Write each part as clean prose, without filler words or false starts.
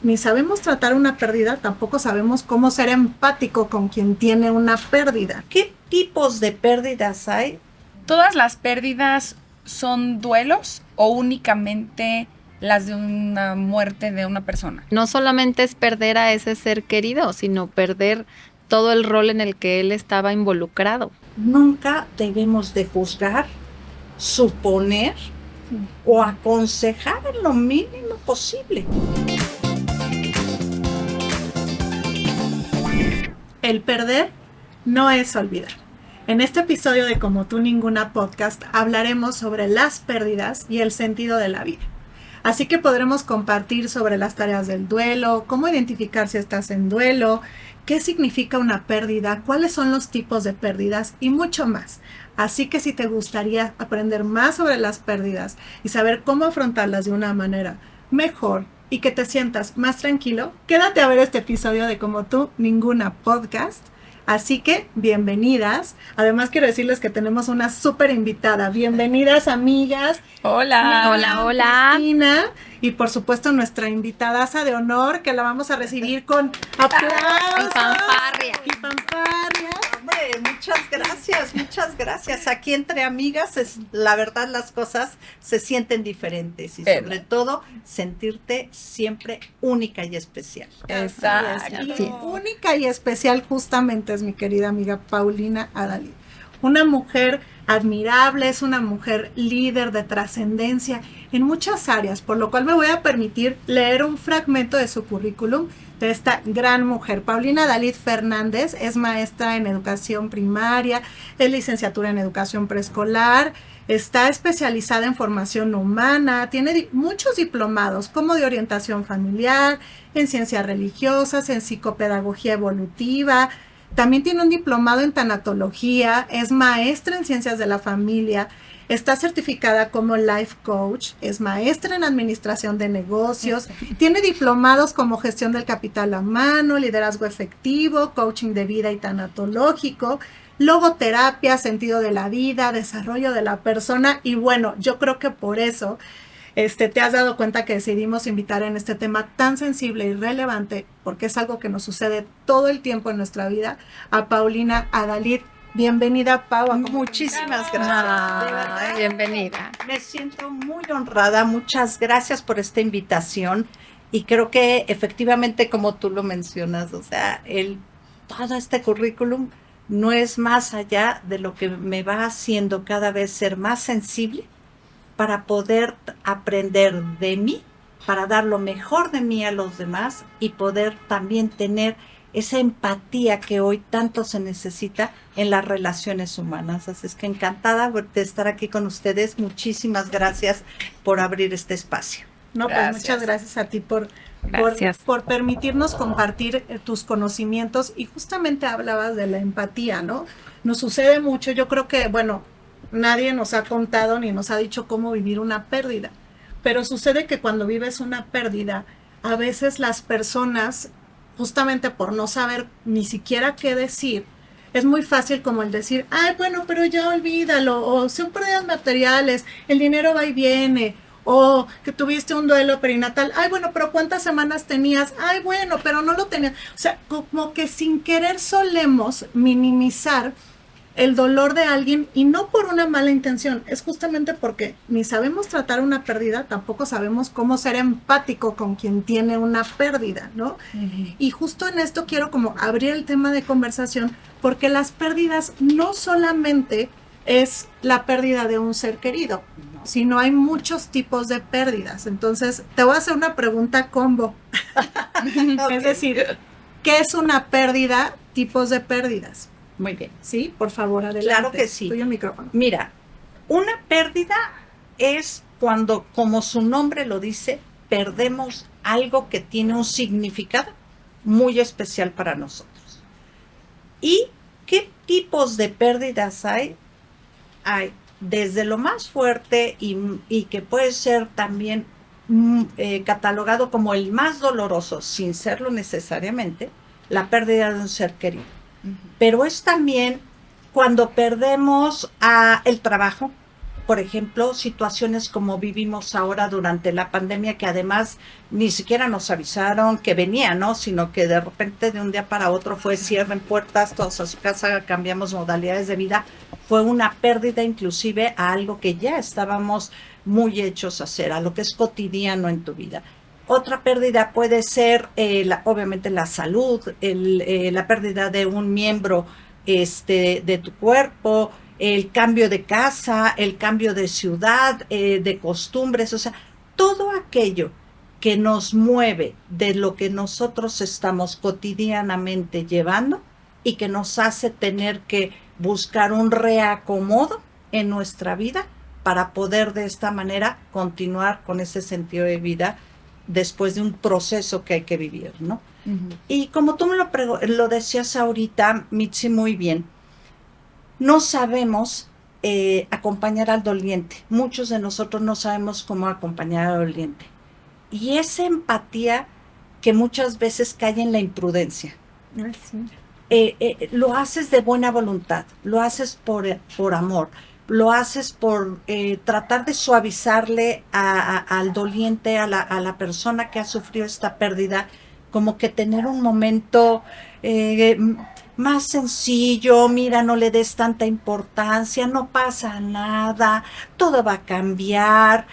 Ni sabemos tratar una pérdida, tampoco sabemos cómo ser empático con quien tiene una pérdida. ¿Qué tipos de pérdidas hay? ¿Todas las pérdidas son duelos o únicamente las de una muerte de una persona? No solamente es perder a ese ser querido, sino perder todo el rol en el que él estaba involucrado. Nunca debemos de juzgar, suponer o aconsejar en lo mínimo posible. El perder no es olvidar. En este episodio de Como tú ninguna podcast hablaremos sobre las pérdidas y el sentido de la vida. Así que podremos compartir sobre las tareas del duelo, cómo identificar si estás en duelo, qué significa una pérdida, cuáles son los tipos de pérdidas y mucho más. Así que si te gustaría aprender más sobre las pérdidas y saber cómo afrontarlas de una manera mejor y que te sientas más tranquilo, quédate a ver este episodio de Como tú ninguna podcast. Así que, bienvenidas. Además, quiero decirles que tenemos una súper invitada. Bienvenidas, amigas. Hola. Hola. Cristina. Y, por supuesto, nuestra invitadaza de honor, que la vamos a recibir con aplausos. Y fanfarria. Y fanfarria. Hombre, muchas gracias. Aquí entre amigas, la verdad, las cosas se sienten diferentes y sobre todo sentirte siempre única y especial. Exacto. Y única y especial justamente es mi querida amiga Paulina Adalid. Una mujer admirable, es una mujer líder de trascendencia en muchas áreas, por lo cual me voy a permitir leer un fragmento de su currículum de esta gran mujer. Paulina Adalid Fernández es maestra en educación primaria, es licenciatura en educación preescolar, está especializada en formación humana, tiene muchos diplomados como de orientación familiar, en ciencias religiosas, en psicopedagogía evolutiva. También tiene un diplomado en tanatología, es maestra en ciencias de la familia, está certificada como life coach, es maestra en administración de negocios, tiene diplomados como gestión del capital humano, liderazgo efectivo, coaching de vida y tanatológico, logoterapia, sentido de la vida, desarrollo de la persona. Y bueno, yo creo que por eso te has dado cuenta que decidimos invitar en este tema tan sensible y relevante, porque es algo que nos sucede todo el tiempo en nuestra vida, a Paulina Adalid. Bienvenida, Pau. Muchísimas gracias. De verdad, Bienvenida. me siento muy honrada. Muchas gracias por esta invitación. Y creo que efectivamente, como tú lo mencionas, o sea, todo este currículum no es más allá de lo que me va haciendo cada vez ser más sensible para poder aprender de mí, para dar lo mejor de mí a los demás y poder también tener esa empatía que hoy tanto se necesita en las relaciones humanas. Así es que encantada de estar aquí con ustedes. Muchísimas gracias por abrir este espacio. No, pues Gracias. muchas gracias a ti por permitirnos compartir tus conocimientos. Y justamente hablabas de la empatía, ¿no? Nos sucede mucho. Yo creo que, bueno, nadie nos ha contado ni nos ha dicho cómo vivir una pérdida. Pero sucede que cuando vives una pérdida, a veces las personas, justamente por no saber ni siquiera qué decir, es muy fácil como el decir, ay, bueno, pero ya olvídalo, o son pérdidas materiales, el dinero va y viene, o que tuviste un duelo perinatal, ay, bueno, pero ¿cuántas semanas tenías? Ay, bueno, pero no lo tenías. O sea, como que sin querer solemos minimizar el dolor de alguien, y no por una mala intención, es justamente porque ni sabemos tratar una pérdida, tampoco sabemos cómo ser empático con quien tiene una pérdida, ¿no? Y justo en esto quiero como abrir el tema de conversación, porque las pérdidas no solamente es la pérdida de un ser querido, sino hay muchos tipos de pérdidas. Entonces, te voy a hacer una pregunta combo. Es decir, ¿qué es una pérdida? Tipos de pérdidas. Muy bien. Sí, por favor, adelante. Claro que sí. Tuyo el micrófono. Mira, una pérdida es cuando, como su nombre lo dice, perdemos algo que tiene un significado muy especial para nosotros. ¿Y qué tipos de pérdidas hay? Hay desde lo más fuerte y que puede ser también catalogado como el más doloroso, sin serlo necesariamente, la pérdida de un ser querido. Pero es también cuando perdemos el trabajo, por ejemplo, situaciones como vivimos ahora durante la pandemia, que además ni siquiera nos avisaron que venía, ¿no? Sino que de repente de un día para otro fue cierren puertas, todos a su casa, cambiamos modalidades de vida. Fue una pérdida inclusive a algo que ya estábamos muy hechos a hacer, a lo que es cotidiano en tu vida. Otra pérdida puede ser, obviamente, la salud, la pérdida de un miembro de tu cuerpo, el cambio de casa, el cambio de ciudad, de costumbres, o sea, todo aquello que nos mueve de lo que nosotros estamos cotidianamente llevando y que nos hace tener que buscar un reacomodo en nuestra vida para poder de esta manera continuar con ese sentido de vida después de un proceso que hay que vivir, ¿no? Uh-huh. Y como tú me lo decías ahorita, Mitzi, muy bien, no sabemos acompañar al doliente. Muchos de nosotros no sabemos cómo acompañar al doliente. Y esa empatía que muchas veces cae en la imprudencia. Sí. Lo haces de buena voluntad, lo haces por amor, lo haces por tratar de suavizarle al doliente, a la persona que ha sufrido esta pérdida, como que tener un momento más sencillo, mira, no le des tanta importancia, no pasa nada, todo va a cambiar.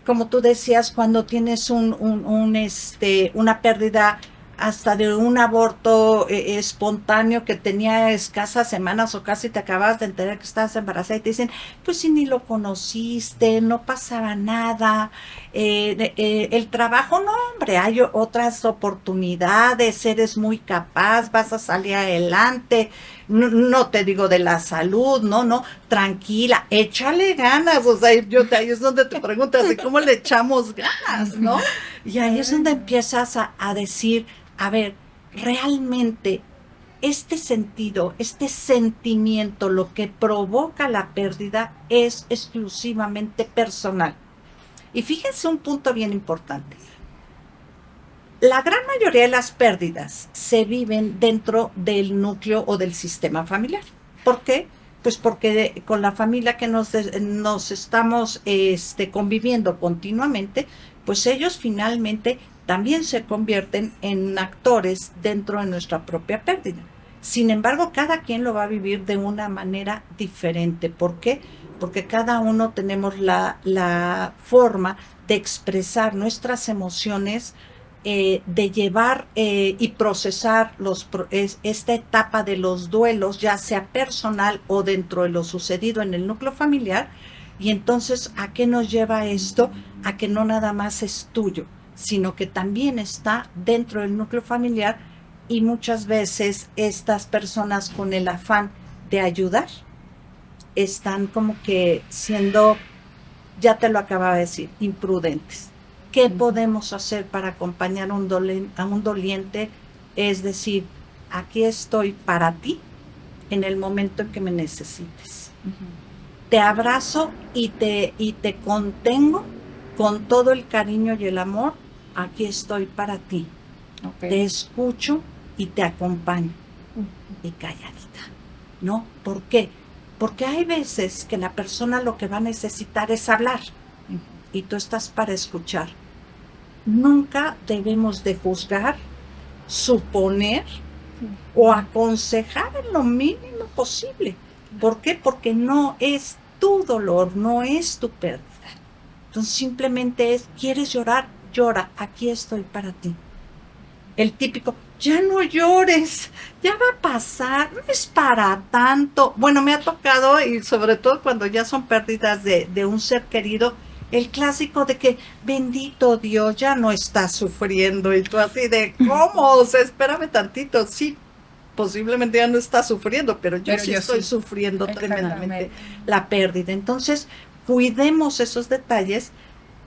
Como tú decías, cuando tienes una pérdida hasta de un aborto espontáneo que tenía escasas semanas o casi te acabas de enterar que estabas embarazada y te dicen, pues si ni lo conociste, no pasaba nada, el trabajo, no hombre, hay otras oportunidades, eres muy capaz, vas a salir adelante, no te digo de la salud, no, tranquila, échale ganas, o sea, ahí es donde te preguntas, ¿cómo le echamos ganas, no? Y ahí es donde empiezas a decir, a ver, realmente este sentido, este sentimiento, lo que provoca la pérdida es exclusivamente personal. Y fíjense un punto bien importante. La gran mayoría de las pérdidas se viven dentro del núcleo o del sistema familiar. ¿Por qué? Pues porque con la familia que nos estamos conviviendo continuamente, pues ellos finalmente también se convierten en actores dentro de nuestra propia pérdida. Sin embargo, cada quien lo va a vivir de una manera diferente. ¿Por qué? Porque cada uno tenemos la forma de expresar nuestras emociones, de llevar y procesar esta etapa de los duelos, ya sea personal o dentro de lo sucedido en el núcleo familiar. Y entonces, ¿a qué nos lleva esto? A que no nada más es tuyo, sino que también está dentro del núcleo familiar, y muchas veces estas personas con el afán de ayudar están como que siendo, ya te lo acababa de decir, imprudentes. ¿Qué podemos hacer para acompañar a un doliente? Es decir, aquí estoy para ti en el momento en que me necesites. Te abrazo y te contengo con todo el cariño y el amor. Aquí estoy para ti. Okay. Te escucho y te acompaño. Y calladita, ¿no? ¿Por qué? Porque hay veces que la persona lo que va a necesitar es hablar. Y tú estás para escuchar. Nunca debemos de juzgar, suponer o aconsejar en lo mínimo posible. ¿Por qué? Porque no es tu dolor, no es tu pérdida. Entonces simplemente es, ¿quieres llorar? Llora, aquí estoy para ti. El típico, ya no llores, ya va a pasar, no es para tanto. Bueno, me ha tocado, y sobre todo cuando ya son pérdidas de un ser querido, el clásico de que, bendito Dios, ya no estás sufriendo, y tú así de, ¿cómo? O sea, espérame tantito, sí, posiblemente ya no estás sufriendo, pero yo estoy sufriendo tremendamente la pérdida. Entonces, cuidemos esos detalles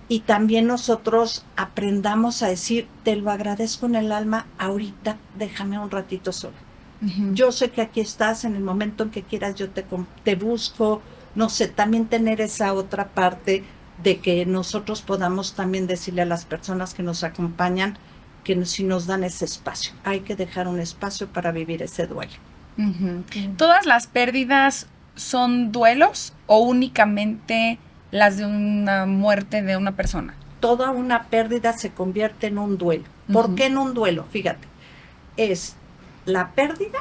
y también nosotros aprendamos a decir, te lo agradezco en el alma, ahorita déjame un ratito sola. Uh-huh. Yo sé que aquí estás, en el momento en que quieras yo te busco, no sé, también tener esa otra parte de que nosotros podamos también decirle a las personas que nos acompañan que si nos dan ese espacio, hay que dejar un espacio para vivir ese duelo. Uh-huh. Uh-huh. ¿Todas las pérdidas son duelos o únicamente las de una muerte de una persona? Toda una pérdida se convierte en un duelo. ¿Por Ujú. qué en un duelo? Fíjate, es la pérdida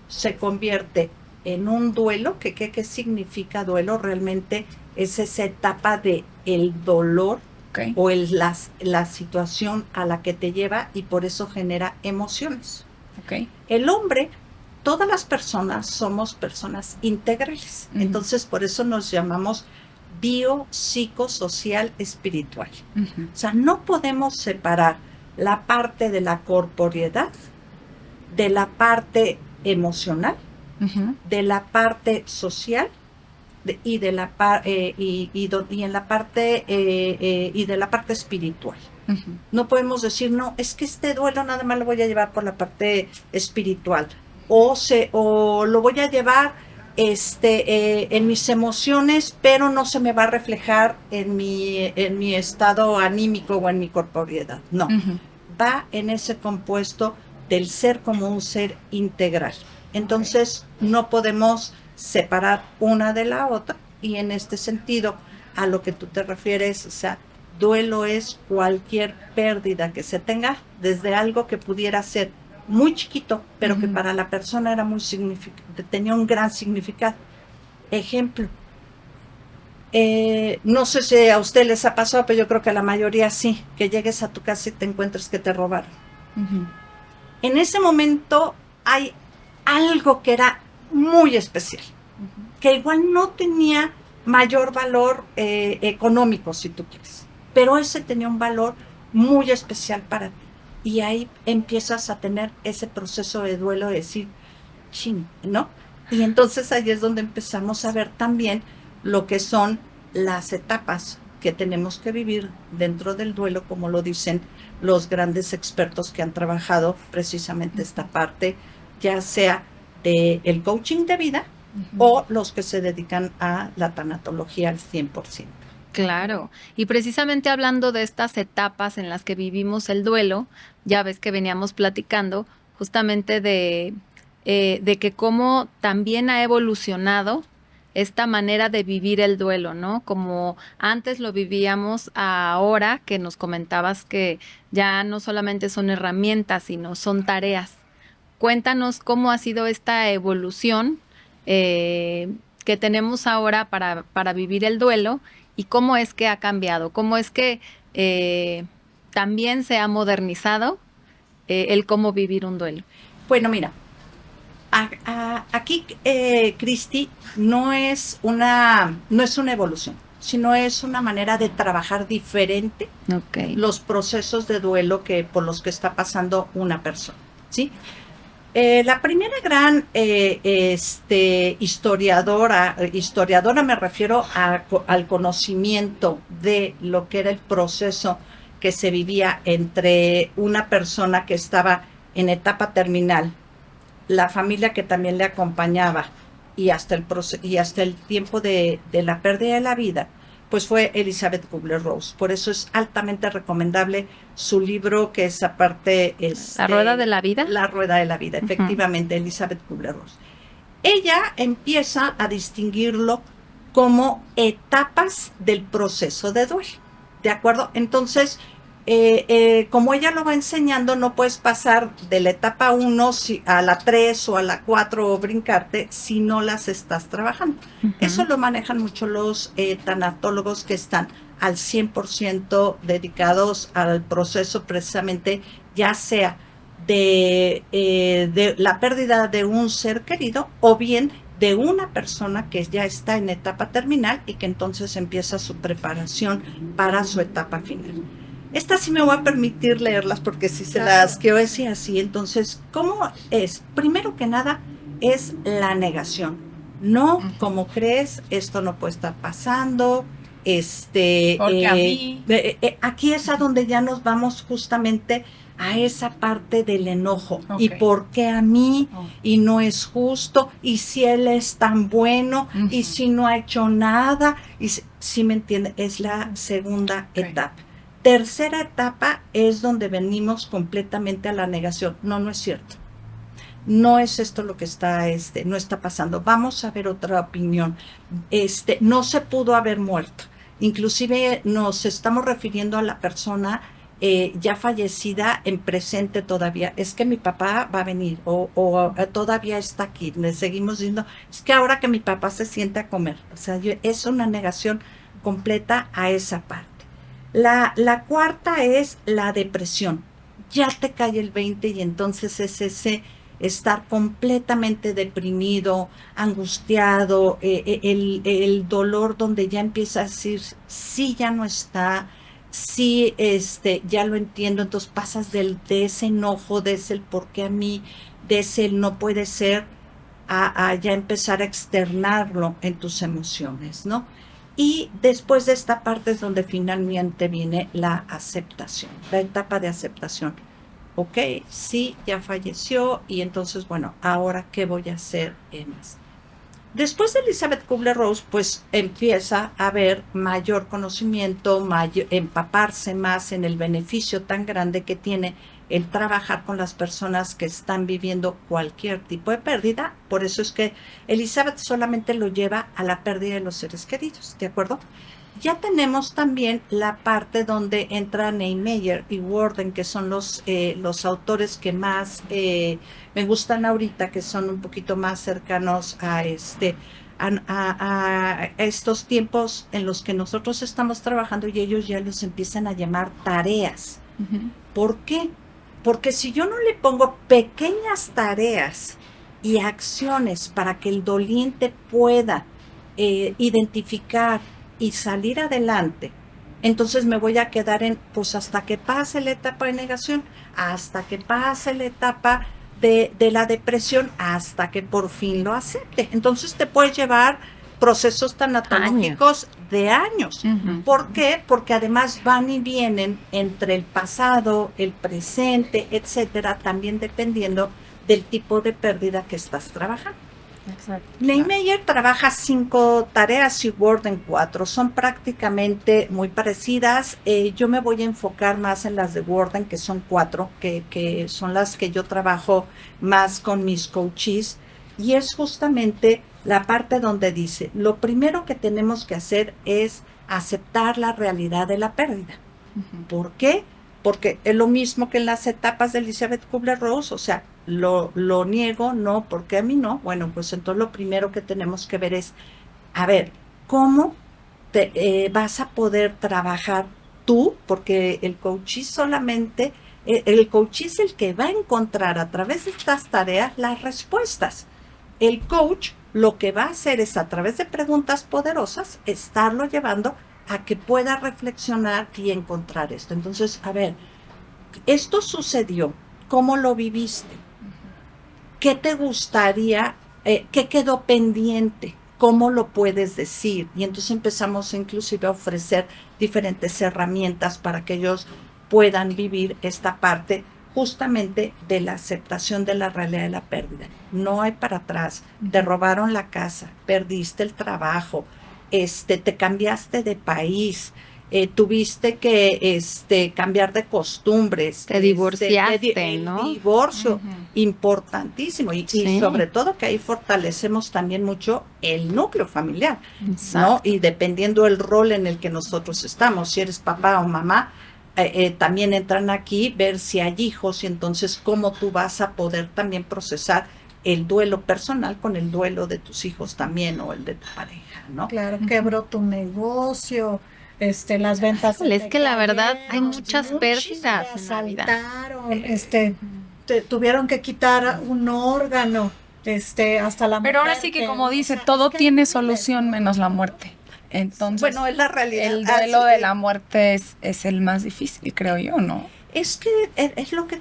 se convierte en un duelo, ¿qué significa duelo? Realmente es esa etapa de el dolor Ok. o la situación a la que te lleva y por eso genera emociones. Ok. El hombre, todas las personas somos personas integrales, Ujú. entonces por eso nos llamamos biopsicosocial espiritual. Ujú. O sea, no podemos separar la parte de la corporeidad de la parte emocional, Ujú. de la parte social y de la y en la parte y de la parte espiritual. Ujú. No podemos decir, no, es que este duelo nada más lo voy a llevar por la parte espiritual o lo voy a llevar en mis emociones, pero no se me va a reflejar en mi estado anímico o en mi corporeidad. No, Ujú. va en ese compuesto del ser como un ser integral. Entonces, no podemos separar una de la otra y en este sentido, a lo que tú te refieres, o sea, duelo es cualquier pérdida que se tenga, desde algo que pudiera ser muy chiquito, pero que Ujú. para la persona era muy tenía un gran significado. Ejemplo, no sé si a usted les ha pasado, pero yo creo que a la mayoría sí, que llegues a tu casa y te encuentres que te robaron. Ujú. En ese momento hay algo que era muy especial, que igual no tenía mayor valor económico, si tú quieres, pero ese tenía un valor muy especial para ti. Y ahí empiezas a tener ese proceso de duelo de decir, chin, ¿no? Y entonces ahí es donde empezamos a ver también lo que son las etapas que tenemos que vivir dentro del duelo, como lo dicen los grandes expertos que han trabajado precisamente esta parte, ya sea del coaching de vida o los que se dedican a la tanatología al 100%. Claro, y precisamente hablando de estas etapas en las que vivimos el duelo, ya ves que veníamos platicando justamente de que cómo también ha evolucionado esta manera de vivir el duelo, ¿no? Como antes lo vivíamos, a ahora que nos comentabas que ya no solamente son herramientas, sino son tareas. Cuéntanos cómo ha sido esta evolución eh, que tenemos ahora para vivir el duelo y cómo es que ha cambiado, cómo es que eh, también se ha modernizado el cómo vivir un duelo. Bueno, mira, aquí, Cristi, no es una evolución, sino es una manera de trabajar diferente Ok. los procesos de duelo por los que está pasando una persona, ¿sí? La primera gran historiadora me refiero al conocimiento de lo que era el proceso que se vivía entre una persona que estaba en etapa terminal, la familia que también le acompañaba y hasta el tiempo de la pérdida de la vida, pues fue Elizabeth Kubler-Ross. Por eso es altamente recomendable su libro, que es aparte ¿La rueda de la vida? La rueda de la vida, efectivamente, Elizabeth Kubler-Ross. Ella empieza a distinguirlo como etapas del proceso de duelo, ¿de acuerdo? Entonces, como ella lo va enseñando, no puedes pasar de la etapa 1 a la 3 o a la 4 o brincarte si no las estás trabajando. Eso lo manejan mucho los tanatólogos que están al 100% dedicados al proceso precisamente, ya sea de la pérdida de un ser querido o bien de una persona que ya está en etapa terminal y que entonces empieza su preparación para su etapa final. Estas sí me voy a permitir leerlas porque sí se las quiero decir así. Entonces, ¿cómo es? Primero que nada, es la negación. No, como crees, esto no puede estar pasando. Porque a mí. Aquí es a donde ya nos vamos justamente a esa parte del enojo. ¿Y por qué a mí? Y no es justo. Y si él es tan bueno. Y si no ha hecho nada. Y si me entiende, es la segunda etapa. Tercera etapa es donde venimos completamente a la negación. No, no es cierto. no es esto lo que está, no está pasando, vamos a ver otra opinión, no se pudo haber muerto, inclusive nos estamos refiriendo a la persona ya fallecida en presente todavía, es que mi papá va a venir, o todavía está aquí, le seguimos diciendo, es que ahora que mi papá se siente a comer, o sea, es una negación completa a esa parte. La cuarta es la depresión, ya te cae el 20 y entonces es ese estar completamente deprimido, angustiado, el dolor donde ya empieza a decir, sí, ya no está, sí, ya lo entiendo, entonces pasas de ese enojo, de ese el por qué a mí, de ese el no puede ser, a ya empezar a externarlo en tus emociones, ¿no? Y después de esta parte es donde finalmente viene la aceptación, la etapa de aceptación. Ok, sí, ya falleció y entonces, bueno, ahora ¿qué voy a hacer más? Después de Elizabeth Kubler-Ross, pues empieza a haber mayor conocimiento, empaparse más en el beneficio tan grande que tiene el trabajar con las personas que están viviendo cualquier tipo de pérdida. Por eso es que Elizabeth solamente lo lleva a la pérdida de los seres queridos, ¿de acuerdo? Ya tenemos también la parte donde entran Neymeyer y Worden, que son los autores que más me gustan ahorita, que son un poquito más cercanos a estos tiempos en los que nosotros estamos trabajando y ellos ya los empiezan a llamar tareas. ¿Por qué? Porque si yo no le pongo pequeñas tareas y acciones para que el doliente pueda identificar y salir adelante, entonces me voy a quedar pues hasta que pase la etapa de negación, hasta que pase la etapa de la depresión, hasta que por fin lo acepte. Entonces te puede llevar procesos tanatológicos de años. ¿Por qué? Porque además van y vienen entre el pasado, el presente, etcétera, también dependiendo del tipo de pérdida que estás trabajando. Exacto. Neymeyer trabaja 5 tareas y Worden 4, son prácticamente muy parecidas. Yo me voy a enfocar más en las de Worden, que son 4, que son las que yo trabajo más con mis coaches, y es justamente la parte donde dice, lo primero que tenemos que hacer es aceptar la realidad de la pérdida. ¿Por qué? Porque es lo mismo que en las etapas de Elizabeth Kubler-Ross, o sea, lo niego, no, porque a mí no. Bueno, pues entonces lo primero que tenemos que ver es, a ver, ¿cómo vas a poder trabajar tú? Porque el coach solamente, el coach es el que va a encontrar a través de estas tareas las respuestas. El coach lo que va a hacer es, a través de preguntas poderosas, estarlo llevando a que pueda reflexionar y encontrar esto. Entonces, a ver, esto sucedió, ¿cómo lo viviste? ¿Qué te gustaría? ¿Qué quedó pendiente? ¿Cómo lo puedes decir? Y entonces empezamos inclusive a ofrecer diferentes herramientas para que ellos puedan vivir esta parte justamente de la aceptación de la realidad de la pérdida. No hay para atrás. Te robaron la casa, perdiste el trabajo, te cambiaste de país, tuviste que cambiar de costumbres. Te divorciaste, ¿no? El divorcio, importantísimo. Y sobre todo que ahí fortalecemos también mucho el núcleo familiar, ¿no? Y dependiendo del rol en el que nosotros estamos, si eres papá o mamá, también entran aquí, ver si hay hijos y entonces cómo tú vas a poder también procesar el duelo personal con el duelo de tus hijos también o el de tu pareja, ¿no? Claro, quebró tu negocio, las ventas. Es que la verdad hay muchas pérdidas en la vida. Tuvieron que quitar un órgano, hasta la muerte. Pero ahora sí que como dice, todo tiene solución menos la muerte. Entonces, bueno, es la realidad. El duelo de la muerte es el más difícil, creo yo, ¿no? Es que es lo que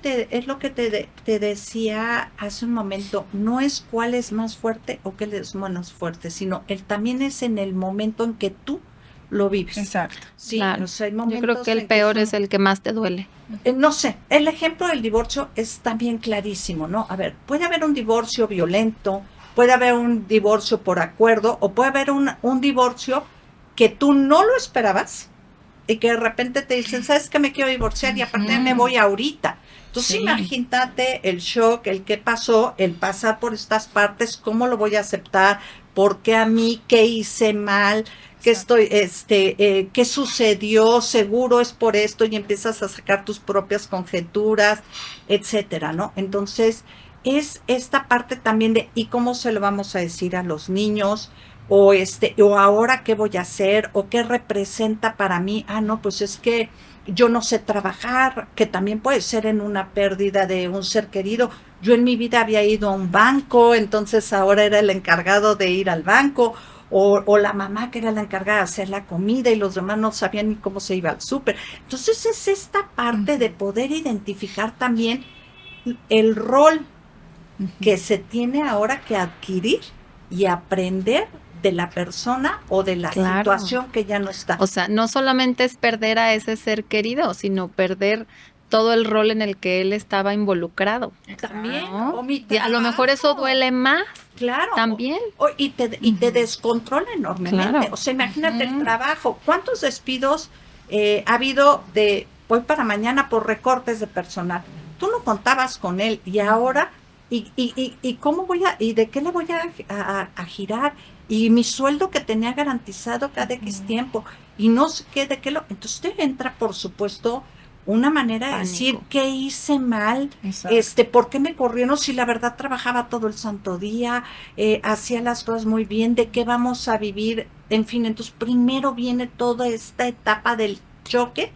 te decía hace un momento, no es cuál es más fuerte o qué es menos fuerte, sino también es en el momento en que tú lo vives. Exacto. Sí, claro. O sea, hay yo creo que el peor es el que más te duele. No sé, el ejemplo del divorcio es también clarísimo, ¿no? A ver, puede haber un divorcio violento, puede haber un divorcio por acuerdo, o puede haber un divorcio que tú no lo esperabas, y que de repente te dicen, ¿sabes qué? Me quiero divorciar y aparte me voy ahorita. Entonces Sí. imagínate el shock, el qué pasó, el pasar por estas partes, cómo lo voy a aceptar, por qué a mí, qué hice mal, qué estoy, qué sucedió, seguro es por esto, y empiezas a sacar tus propias conjeturas, etcétera, ¿no? Entonces, es esta parte también de, ¿y cómo se lo vamos a decir a los niños? O ahora qué voy a hacer, o qué representa para mí. Ah, no, pues es que yo no sé trabajar, que también puede ser en una pérdida de un ser querido. Yo en mi vida había ido a un banco, entonces ahora era el encargado de ir al banco, o la mamá que era la encargada de hacer la comida y los demás no sabían ni cómo se iba al súper. Entonces es esta parte de poder identificar también el rol que se tiene ahora que adquirir y aprender de la persona o de la Claro. situación que ya no está. O sea, no solamente es perder a ese ser querido, sino perder todo el rol en el que él estaba involucrado. También, ¿no? o mi Y a lo mejor eso trabajo. duele más Claro. también. Y te descontrola enormemente. Claro. O sea, imagínate el trabajo. ¿Cuántos despidos ha habido de hoy para mañana por recortes de personal? Tú no contabas con él y ahora, ¿y cómo voy a, y de qué le voy a girar? Y mi sueldo que tenía garantizado cada X tiempo, y no sé qué, de qué lo. Entonces te entra, por supuesto, una manera de Pánico. decir qué hice mal, Exacto. por qué me corrieron si la verdad trabajaba todo el santo día, hacía las cosas muy bien, de qué vamos a vivir, en fin. Entonces primero viene toda esta etapa del choque,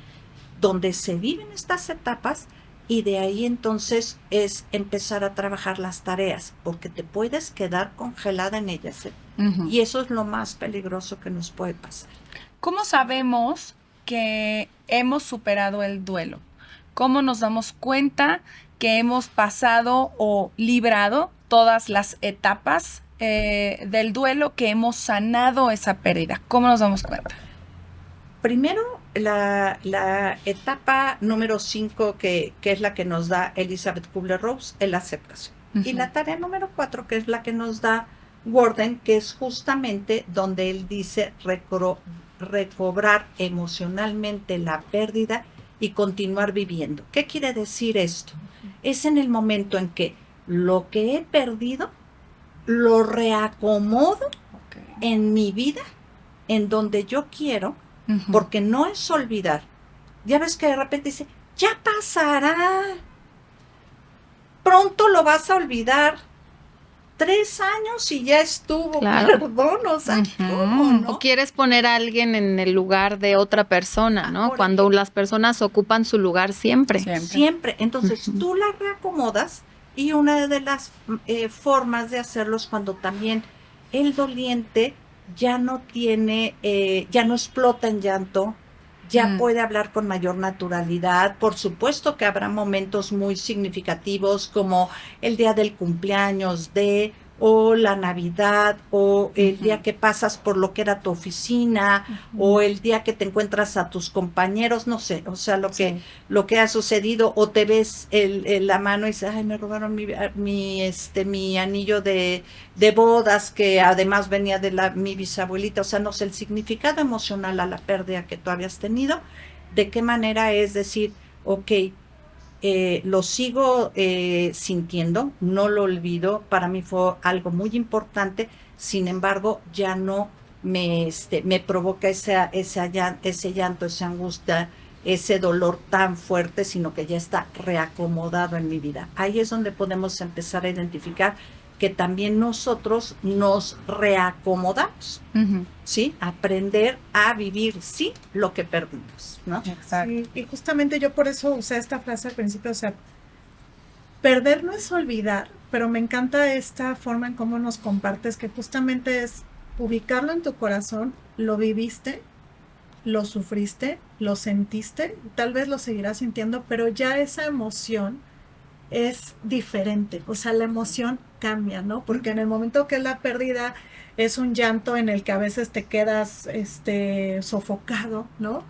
donde se viven estas etapas, y de ahí entonces es empezar a trabajar las tareas, porque te puedes quedar congelada en ellas, ¿eh? Ujú. Y eso es lo más peligroso que nos puede pasar. ¿Cómo sabemos que hemos superado el duelo? ¿Cómo nos damos cuenta que hemos pasado o librado todas las etapas del duelo, que hemos sanado esa pérdida? ¿Cómo nos damos cuenta? Primero, la etapa número 5, que es la que nos da Elizabeth Kubler-Ross, es la aceptación. Y Ujú. la tarea número 4, que es la que nos da Worden, que es justamente donde él dice recobrar emocionalmente la pérdida y continuar viviendo. ¿Qué quiere decir esto? Es en el momento en que lo que he perdido lo reacomodo Ok. en mi vida, en donde yo quiero, Ujú. porque no es olvidar. Ya ves que de repente dice, ya pasará, pronto lo vas a olvidar. 3 años y ya estuvo, Claro. perdón, o sea, Ujú. ¿cómo no? O quieres poner a alguien en el lugar de otra persona, ¿no? Por Cuando ejemplo. las personas ocupan su lugar siempre. Siempre. Siempre. Entonces Ujú. tú la reacomodas, y una de las formas de hacerlo es cuando también el doliente ya no tiene, ya no explota en llanto, ya puede hablar con mayor naturalidad. Por supuesto que habrá momentos muy significativos como el día del cumpleaños o la Navidad, o el día que pasas por lo que era tu oficina, o el día que te encuentras a tus compañeros, no sé, o sea, Sí. lo que ha sucedido, o te ves la mano y dices, ay, me robaron mi anillo de bodas, que además venía de mi bisabuelita. O sea, no sé, el significado emocional a la pérdida que tú habías tenido, de qué manera es decir, ok, lo sigo sintiendo, no lo olvido, para mí fue algo muy importante, sin embargo, ya no me provoca ese llanto, esa angustia, ese dolor tan fuerte, sino que ya está reacomodado en mi vida. Ahí es donde podemos empezar a identificar que también nosotros nos reacomodamos, Ujú. ¿sí? Aprender a vivir, sí, lo que perdimos, ¿no? Exacto. Sí, y justamente yo por eso usé esta frase al principio, o sea, perder no es olvidar, pero me encanta esta forma en cómo nos compartes, que justamente es ubicarlo en tu corazón, lo viviste, lo sufriste, lo sentiste, tal vez lo seguirás sintiendo, pero ya esa emoción es diferente, o sea, la emoción cambia, ¿no? Porque en el momento que es la pérdida, es un llanto en el que a veces te quedas sofocado, ¿no?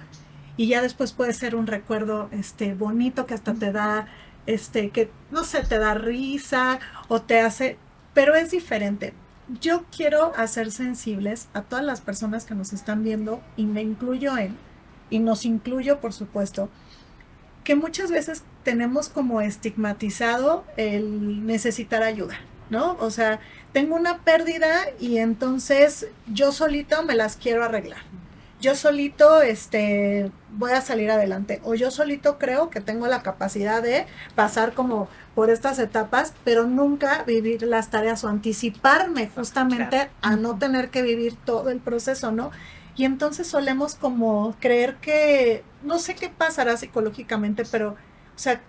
Y ya después puede ser un recuerdo bonito, que hasta te da que no sé, te da risa o te hace, pero es diferente. Yo quiero hacer sensibles a todas las personas que nos están viendo, y me incluyo y nos incluyo, por supuesto, que muchas veces tenemos como estigmatizado el necesitar ayuda, ¿no? O sea, tengo una pérdida y entonces yo solito me las quiero arreglar. Yo solito voy a salir adelante, o yo solito creo que tengo la capacidad de pasar como por estas etapas, pero nunca vivir las tareas o anticiparme justamente a no tener que vivir todo el proceso, ¿no? Y entonces solemos como creer que, no sé qué pasará psicológicamente, pero, o sea,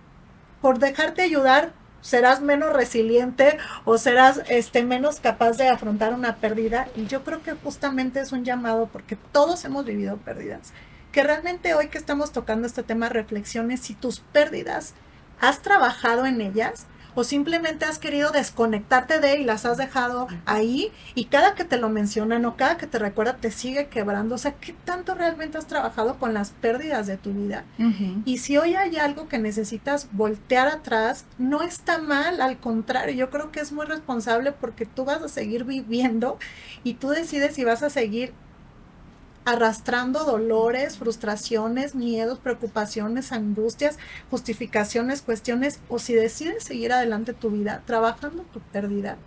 por dejarte ayudar, serás menos resiliente o serás menos capaz de afrontar una pérdida. Y yo creo que justamente es un llamado, porque todos hemos vivido pérdidas, que realmente hoy que estamos tocando este tema, reflexiones si tus pérdidas has trabajado en ellas o simplemente has querido desconectarte de y las has dejado ahí, y cada que te lo mencionan o cada que te recuerda te sigue quebrando. O sea, ¿qué tanto realmente has trabajado con las pérdidas de tu vida? Y si hoy hay algo que necesitas voltear atrás, no está mal, al contrario, yo creo que es muy responsable, porque tú vas a seguir viviendo y tú decides si vas a seguir arrastrando dolores, frustraciones, miedos, preocupaciones, angustias, justificaciones, cuestiones, o si decides seguir adelante tu vida, trabajando tu pérdida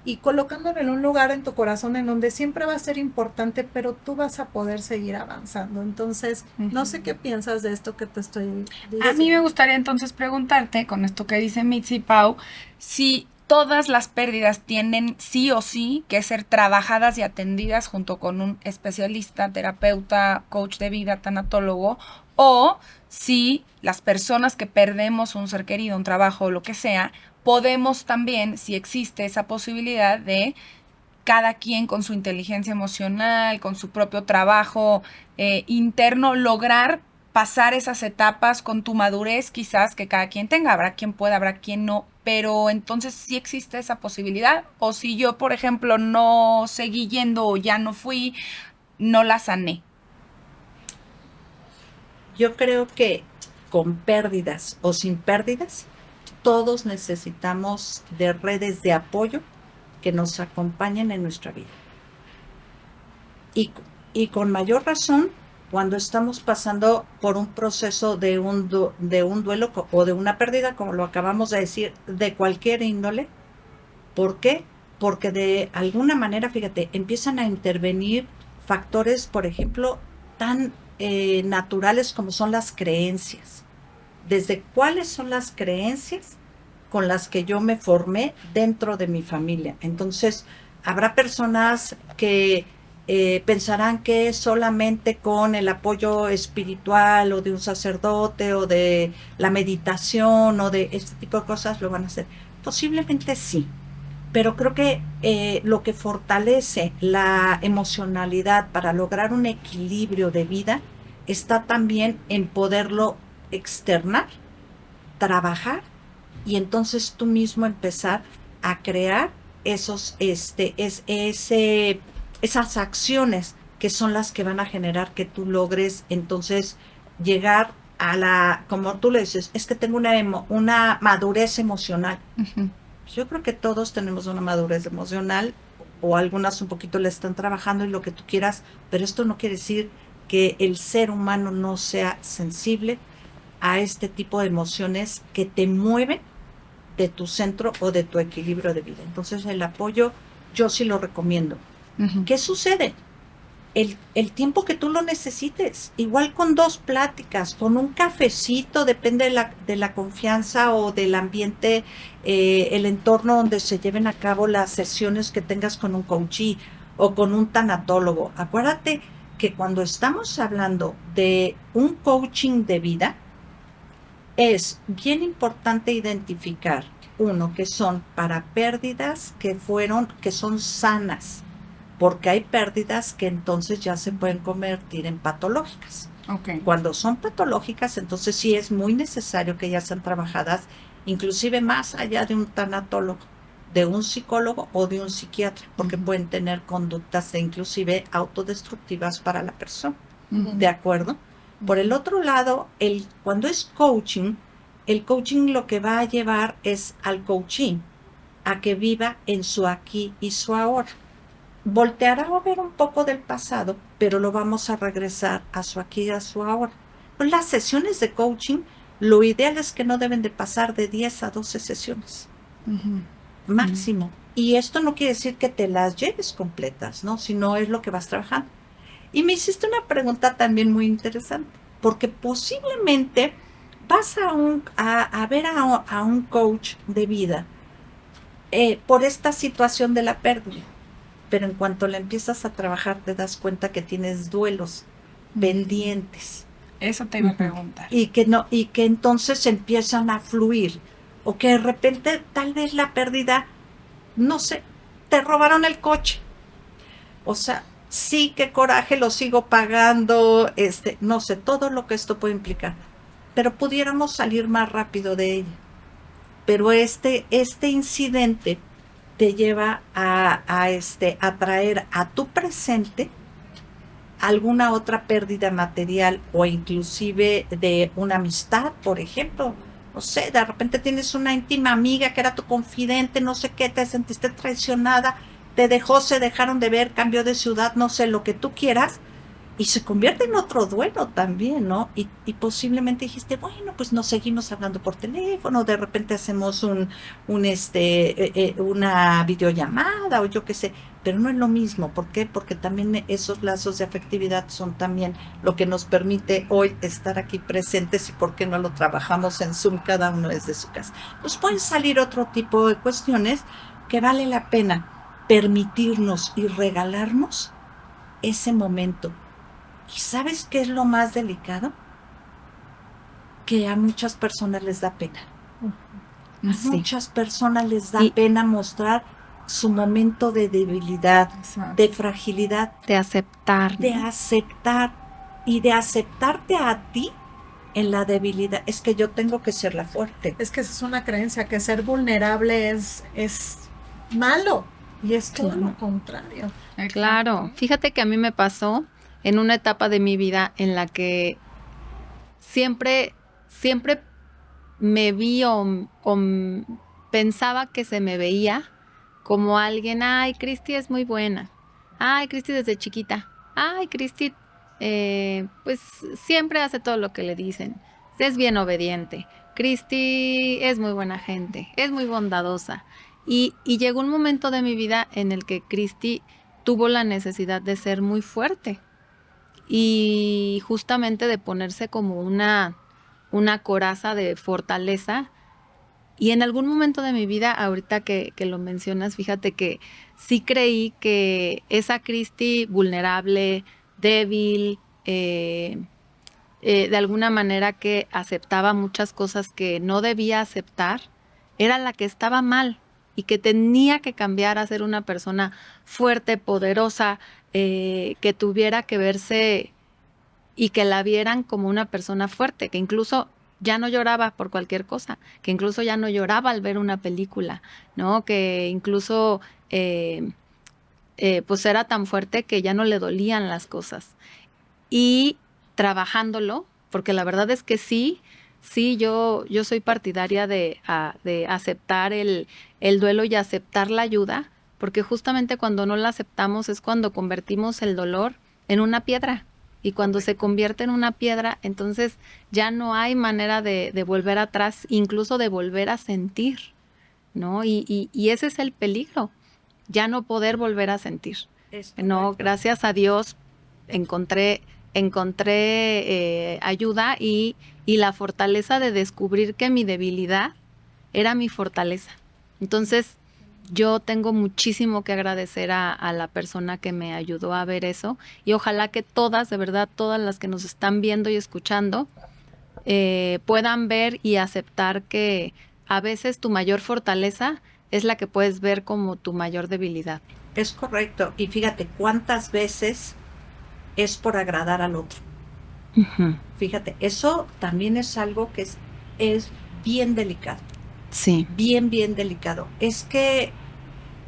y colocándolo en un lugar en tu corazón en donde siempre va a ser importante, pero tú vas a poder seguir avanzando. Entonces, no sé qué piensas de esto que te estoy diciendo. A mí me gustaría entonces preguntarte, con esto que dice Mitzi Pau, si todas las pérdidas tienen sí o sí que ser trabajadas y atendidas junto con un especialista, terapeuta, coach de vida, tanatólogo, o si las personas que perdemos un ser querido, un trabajo o lo que sea, podemos también, si existe esa posibilidad de cada quien con su inteligencia emocional, con su propio trabajo interno, lograr pasar esas etapas con tu madurez quizás que cada quien tenga. Habrá quien pueda, habrá quien no, pero entonces sí existe esa posibilidad. O si yo, por ejemplo, no seguí yendo o ya no fui, no la sané. Yo creo que con pérdidas o sin pérdidas, todos necesitamos de redes de apoyo que nos acompañen en nuestra vida. Y con mayor razón cuando estamos pasando por un proceso de un duelo o de una pérdida, como lo acabamos de decir, de cualquier índole. ¿Por qué? Porque de alguna manera, fíjate, empiezan a intervenir factores, por ejemplo, tan naturales como son las creencias. Desde cuáles son las creencias con las que yo me formé dentro de mi familia. Entonces, habrá personas que pensarán que solamente con el apoyo espiritual o de un sacerdote o de la meditación o de este tipo de cosas lo van a hacer. Posiblemente sí, pero creo que lo que fortalece la emocionalidad para lograr un equilibrio de vida está también en poderlo externar, trabajar y entonces tú mismo empezar a crear esas acciones que son las que van a generar que tú logres entonces llegar a como tú le dices, es que tengo una madurez emocional. Uh-huh. Yo creo que todos tenemos una madurez emocional, o algunas un poquito le están trabajando y lo que tú quieras, pero esto no quiere decir que el ser humano no sea sensible a este tipo de emociones que te mueven de tu centro o de tu equilibrio de vida. Entonces el apoyo yo sí lo recomiendo. Uh-huh. ¿Qué sucede? El tiempo que tú lo necesites, igual con 2 pláticas, con un cafecito, depende de la confianza o del ambiente, el entorno donde se lleven a cabo las sesiones que tengas con un coachee o con un tanatólogo. Acuérdate que cuando estamos hablando de un coaching de vida, es bien importante identificar, uno, que son para pérdidas que son sanas, porque hay pérdidas que entonces ya se pueden convertir en patológicas. Okay. Cuando son patológicas, entonces sí es muy necesario que ya sean trabajadas, inclusive más allá de un tanatólogo, de un psicólogo o de un psiquiatra, porque uh-huh. pueden tener conductas inclusive autodestructivas para la persona. Uh-huh. ¿De acuerdo? Por el otro lado, cuando es coaching, el coaching lo que va a llevar es al coaching a que viva en su aquí y su ahora. Volteará a ver un poco del pasado, pero lo vamos a regresar a su aquí y a su ahora. Pues las sesiones de coaching, lo ideal es que no deben de pasar de 10 a 12 sesiones, máximo. Y esto no quiere decir que te las lleves completas, ¿no? Sino es lo que vas trabajando. Y me hiciste una pregunta también muy interesante, porque posiblemente vas a ver a un coach de vida por esta situación de la pérdida, pero en cuanto la empiezas a trabajar te das cuenta que tienes duelos pendientes. Eso te iba a preguntar. Y que entonces empiezan a fluir, o que de repente tal vez la pérdida, no sé, te robaron el coche. O sea, sí, qué coraje, lo sigo pagando, no sé, todo lo que esto puede implicar. Pero pudiéramos salir más rápido de ella. Pero este incidente te lleva a traer a tu presente alguna otra pérdida material o inclusive de una amistad, por ejemplo. No sé, de repente tienes una íntima amiga que era tu confidente, no sé qué, te sentiste traicionada, te dejó, se dejaron de ver, cambió de ciudad, no sé, lo que tú quieras, y se convierte en otro duelo también, ¿no? Y posiblemente dijiste, bueno, pues nos seguimos hablando por teléfono, de repente hacemos una videollamada o yo qué sé, pero no es lo mismo. ¿Por qué? Porque también esos lazos de afectividad son también lo que nos permite hoy estar aquí presentes, y por qué no lo trabajamos en Zoom, cada uno desde su casa. Pues pueden salir otro tipo de cuestiones que vale la pena permitirnos y regalarnos ese momento. ¿Y sabes qué es lo más delicado? Que a muchas personas les da pena. A muchas personas les da pena mostrar su momento de debilidad, de fragilidad. De aceptar. De aceptar. Y de aceptarte a ti en la debilidad. Es que yo tengo que ser la fuerte. Es que esa es una creencia, que ser vulnerable es malo. Y es todo lo contrario. Claro. Fíjate que a mí me pasó en una etapa de mi vida en la que siempre me vi o pensaba que se me veía como alguien, ay, Cristi es muy buena, ay, Cristi desde chiquita, ay, Cristi pues siempre hace todo lo que le dicen, es bien obediente, Cristi es muy buena gente, es muy bondadosa. Y llegó un momento de mi vida en el que Cristi tuvo la necesidad de ser muy fuerte y justamente de ponerse como una coraza de fortaleza. Y en algún momento de mi vida, ahorita que lo mencionas, fíjate que sí creí que esa Cristi vulnerable, débil, de alguna manera que aceptaba muchas cosas que no debía aceptar, era la que estaba mal y que tenía que cambiar a ser una persona fuerte, poderosa, que tuviera que verse y que la vieran como una persona fuerte, que incluso ya no lloraba por cualquier cosa, que incluso ya no lloraba al ver una película, ¿no? Que incluso pues era tan fuerte que ya no le dolían las cosas. Y trabajándolo, porque la verdad es que sí, yo soy partidaria de aceptar el duelo y aceptar la ayuda, porque justamente cuando no la aceptamos es cuando convertimos el dolor en una piedra. Y cuando se convierte en una piedra, entonces ya no hay manera de volver atrás, incluso de volver a sentir, ¿no? Y ese es el peligro, ya no poder volver a sentir. No, gracias a Dios encontré ayuda y la fortaleza de descubrir que mi debilidad era mi fortaleza. Entonces, yo tengo muchísimo que agradecer a la persona que me ayudó a ver eso, y ojalá que todas, de verdad, todas las que nos están viendo y escuchando, puedan ver y aceptar que a veces tu mayor fortaleza es la que puedes ver como tu mayor debilidad. Es correcto. Y fíjate cuántas veces es por agradar al otro. Uh-huh. Fíjate, eso también es algo que es bien delicado. Sí. Bien delicado. Es que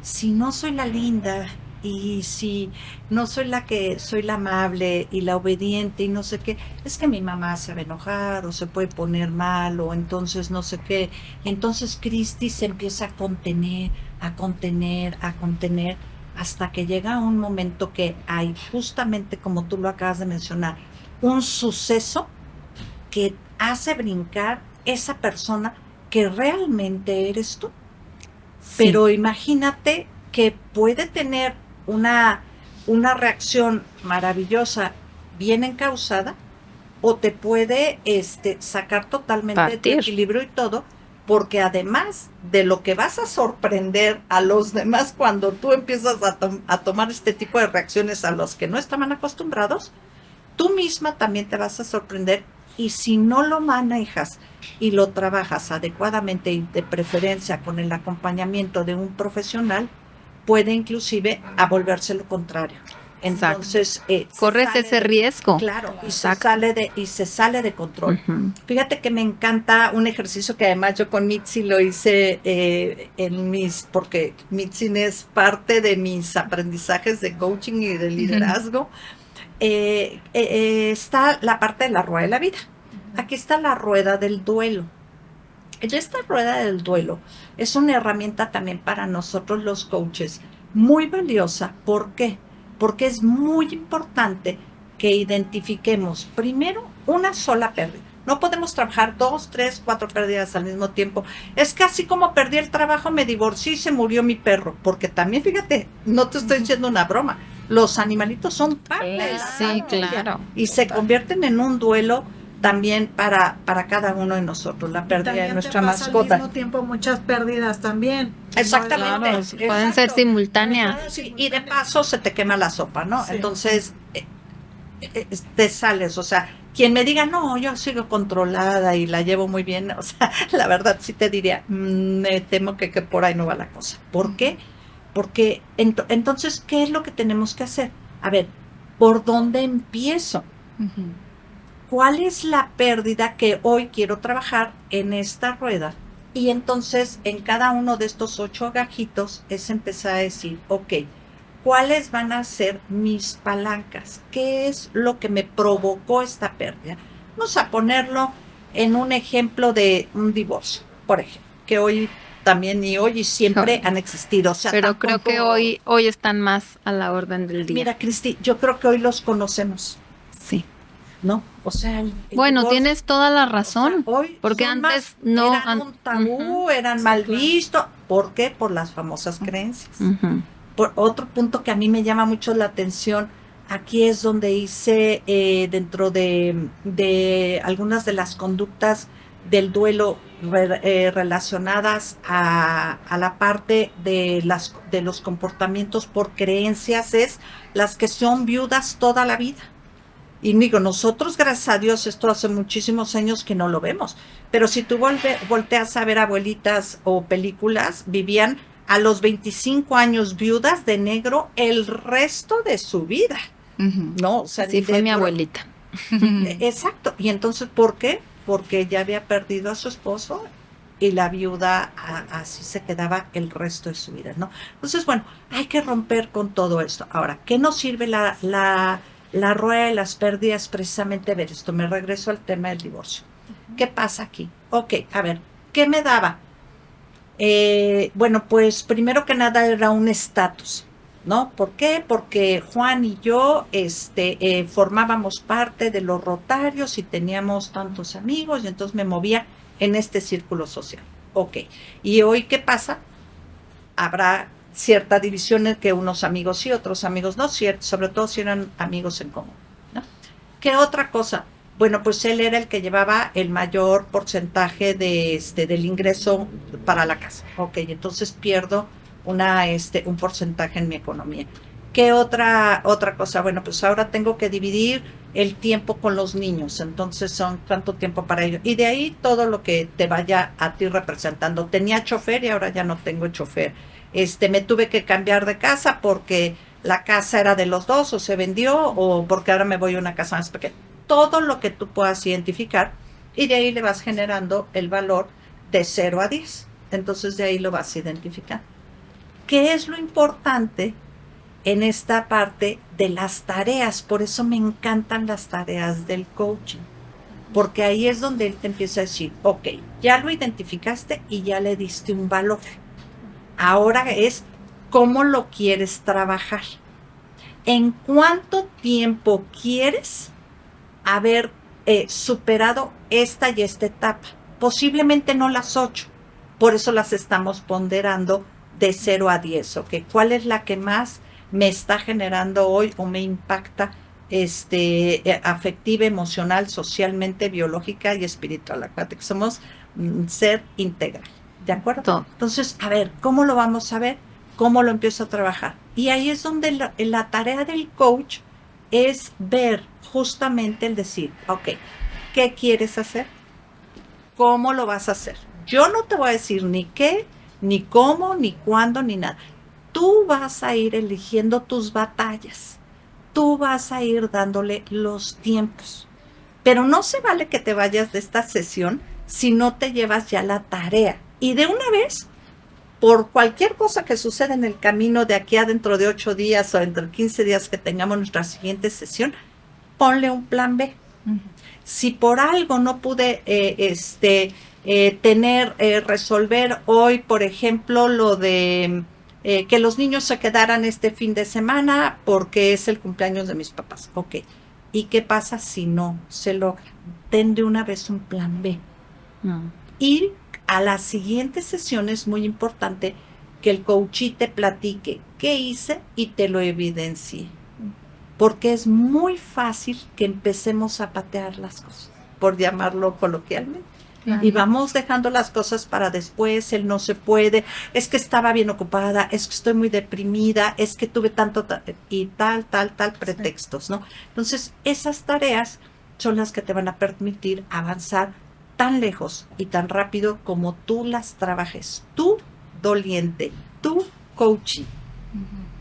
si no soy la linda y si no soy la que soy la amable y la obediente y no sé qué, es que mi mamá se va a enojar o se puede poner mal o entonces no sé qué. Y entonces Cristi se empieza a contener. hasta que llega un momento que hay, justamente como tú lo acabas de mencionar, un suceso que hace brincar esa persona que realmente eres tú. Pero imagínate que puede tener una reacción maravillosa, bien encausada, o te puede sacar totalmente de tu equilibrio y todo, porque además de lo que vas a sorprender a los demás cuando tú empiezas a tomar este tipo de reacciones a los que no estaban acostumbrados, tú misma también te vas a sorprender. Y si no lo manejas y lo trabajas adecuadamente y de preferencia con el acompañamiento de un profesional, puede inclusive a volverse lo contrario. Entonces, corres ese riesgo. Claro, y se sale de control. Uh-huh. Fíjate que me encanta un ejercicio que además yo con Mitzi lo hice porque Mitzi es parte de mis aprendizajes de coaching y de liderazgo. Está la parte de la rueda de la vida. Aquí está la rueda del duelo. Esta rueda del duelo es una herramienta también para nosotros los coaches muy valiosa. ¿Por qué? Porque es muy importante que identifiquemos primero una sola pérdida. No podemos trabajar 2, 3, 4 pérdidas al mismo tiempo. Es casi como perdí el trabajo, me divorcié y se murió mi perro. Porque también, fíjate, no te estoy diciendo una broma. Los animalitos son parte de la familia. Claro. Y se convierten en un duelo también para cada uno de nosotros, la pérdida de nuestra mascota. Al mismo tiempo muchas pérdidas también. Exactamente. Claro, pueden ser simultáneas. Sí, y de paso se te quema la sopa, ¿no? Sí. Entonces, te sales, o sea, quien me diga, no, yo sigo controlada y la llevo muy bien, o sea, la verdad sí te diría, me temo que por ahí no va la cosa. ¿Por qué? Porque entonces, ¿qué es lo que tenemos que hacer? A ver, ¿por dónde empiezo? Uh-huh. ¿Cuál es la pérdida que hoy quiero trabajar en esta rueda? Y entonces, en cada uno de estos 8 gajitos, es empezar a decir, ok, ¿cuáles van a ser mis palancas? ¿Qué es lo que me provocó esta pérdida? Vamos a ponerlo en un ejemplo de un divorcio, por ejemplo, que hoy también y hoy y siempre han existido. O sea, pero creo que hoy están más a la orden del día. Mira, Cristi, yo creo que hoy los conocemos. Sí. ¿No? O sea, bueno, divorcio, tienes toda la razón, o sea, hoy porque antes no eran un tabú, eran mal vistos. ¿Por qué? Por las famosas creencias. Uh-huh. Por otro punto que a mí me llama mucho la atención, aquí es donde hice dentro de algunas de las conductas del duelo relacionadas a la parte de los comportamientos por creencias, es las que son viudas toda la vida. Y digo, nosotros, gracias a Dios, esto hace muchísimos años que no lo vemos. Pero si tú volteas a ver abuelitas o películas, vivían a los 25 años viudas de negro el resto de su vida. Uh-huh. ¿No? O sea, sí, fue mi abuelita. Exacto. Y entonces, ¿por qué? Porque ella había perdido a su esposo y la viuda así se quedaba el resto de su vida, ¿no? Entonces, bueno, hay que romper con todo esto. Ahora, ¿qué nos sirve la rueda de las pérdidas? Precisamente, a ver, esto me regreso al tema del divorcio. Uh-huh. ¿Qué pasa aquí? Ok, a ver, ¿qué me daba? Bueno, pues primero que nada era un estatus, ¿no? ¿Por qué? Porque Juan y yo formábamos parte de los Rotarios y teníamos tantos amigos y entonces me movía en este círculo social. Ok, ¿y hoy qué pasa? Habrá cierta división en que unos amigos sí, otros amigos no, sobre todo si eran amigos en común, ¿no? ¿Qué otra cosa? Bueno, pues él era el que llevaba el mayor porcentaje del ingreso para la casa. Ok, entonces pierdo un porcentaje en mi economía. ¿Qué otra cosa? Bueno, pues ahora tengo que dividir el tiempo con los niños, entonces son tanto tiempo para ellos. Y de ahí todo lo que te vaya a ti representando. Tenía chofer y ahora ya no tengo chofer. Me tuve que cambiar de casa porque la casa era de los dos o se vendió o porque ahora me voy a una casa más pequeña. Todo lo que tú puedas identificar y de ahí le vas generando el valor de 0 a 10. Entonces de ahí lo vas a identificar. ¿Qué es lo importante en esta parte de las tareas? Por eso me encantan las tareas del coaching. Porque ahí es donde él te empieza a decir, ok, ya lo identificaste y ya le diste un valor. Ahora es ¿Cómo lo quieres trabajar? ¿En cuánto tiempo quieres haber superado esta y esta etapa? Posiblemente no las 8, por eso las estamos ponderando de 0 a 10, ¿ok? ¿Cuál es la que más me está generando hoy o me impacta afectiva, emocional, socialmente, biológica y espiritual? Acuérdate que somos ser integral, ¿de acuerdo? Todo. Entonces, a ver, ¿cómo lo vamos a ver? ¿Cómo lo empiezo a trabajar? Y ahí es donde la tarea del coach es ver justamente el decir, ok, ¿qué quieres hacer? ¿Cómo lo vas a hacer? Yo no te voy a decir ni qué, ni cómo, ni cuándo, ni nada. Tú vas a ir eligiendo tus batallas. Tú vas a ir dándole los tiempos. Pero no se vale que te vayas de esta sesión si no te llevas ya la tarea. Y de una vez, por cualquier cosa que suceda en el camino de aquí a dentro de 8 días o dentro de 15 días que tengamos nuestra siguiente sesión, ponle un plan B. Si por algo no pude resolver hoy, por ejemplo, lo de que los niños se quedaran este fin de semana porque es el cumpleaños de mis papás. Ok. ¿Y qué pasa si no se logra? Ten de una vez un plan B. Y a la siguiente sesión es muy importante que el coachí te platique qué hice y te lo evidencie. Porque es muy fácil que empecemos a patear las cosas, por llamarlo coloquialmente. Y vamos dejando las cosas para después, el no se puede, es que estaba bien ocupada, es que estoy muy deprimida, es que tuve tanto y tal pretextos, ¿no? Entonces, esas tareas son las que te van a permitir avanzar tan lejos y tan rápido como tú las trabajes. Tú, doliente, tú, coachee.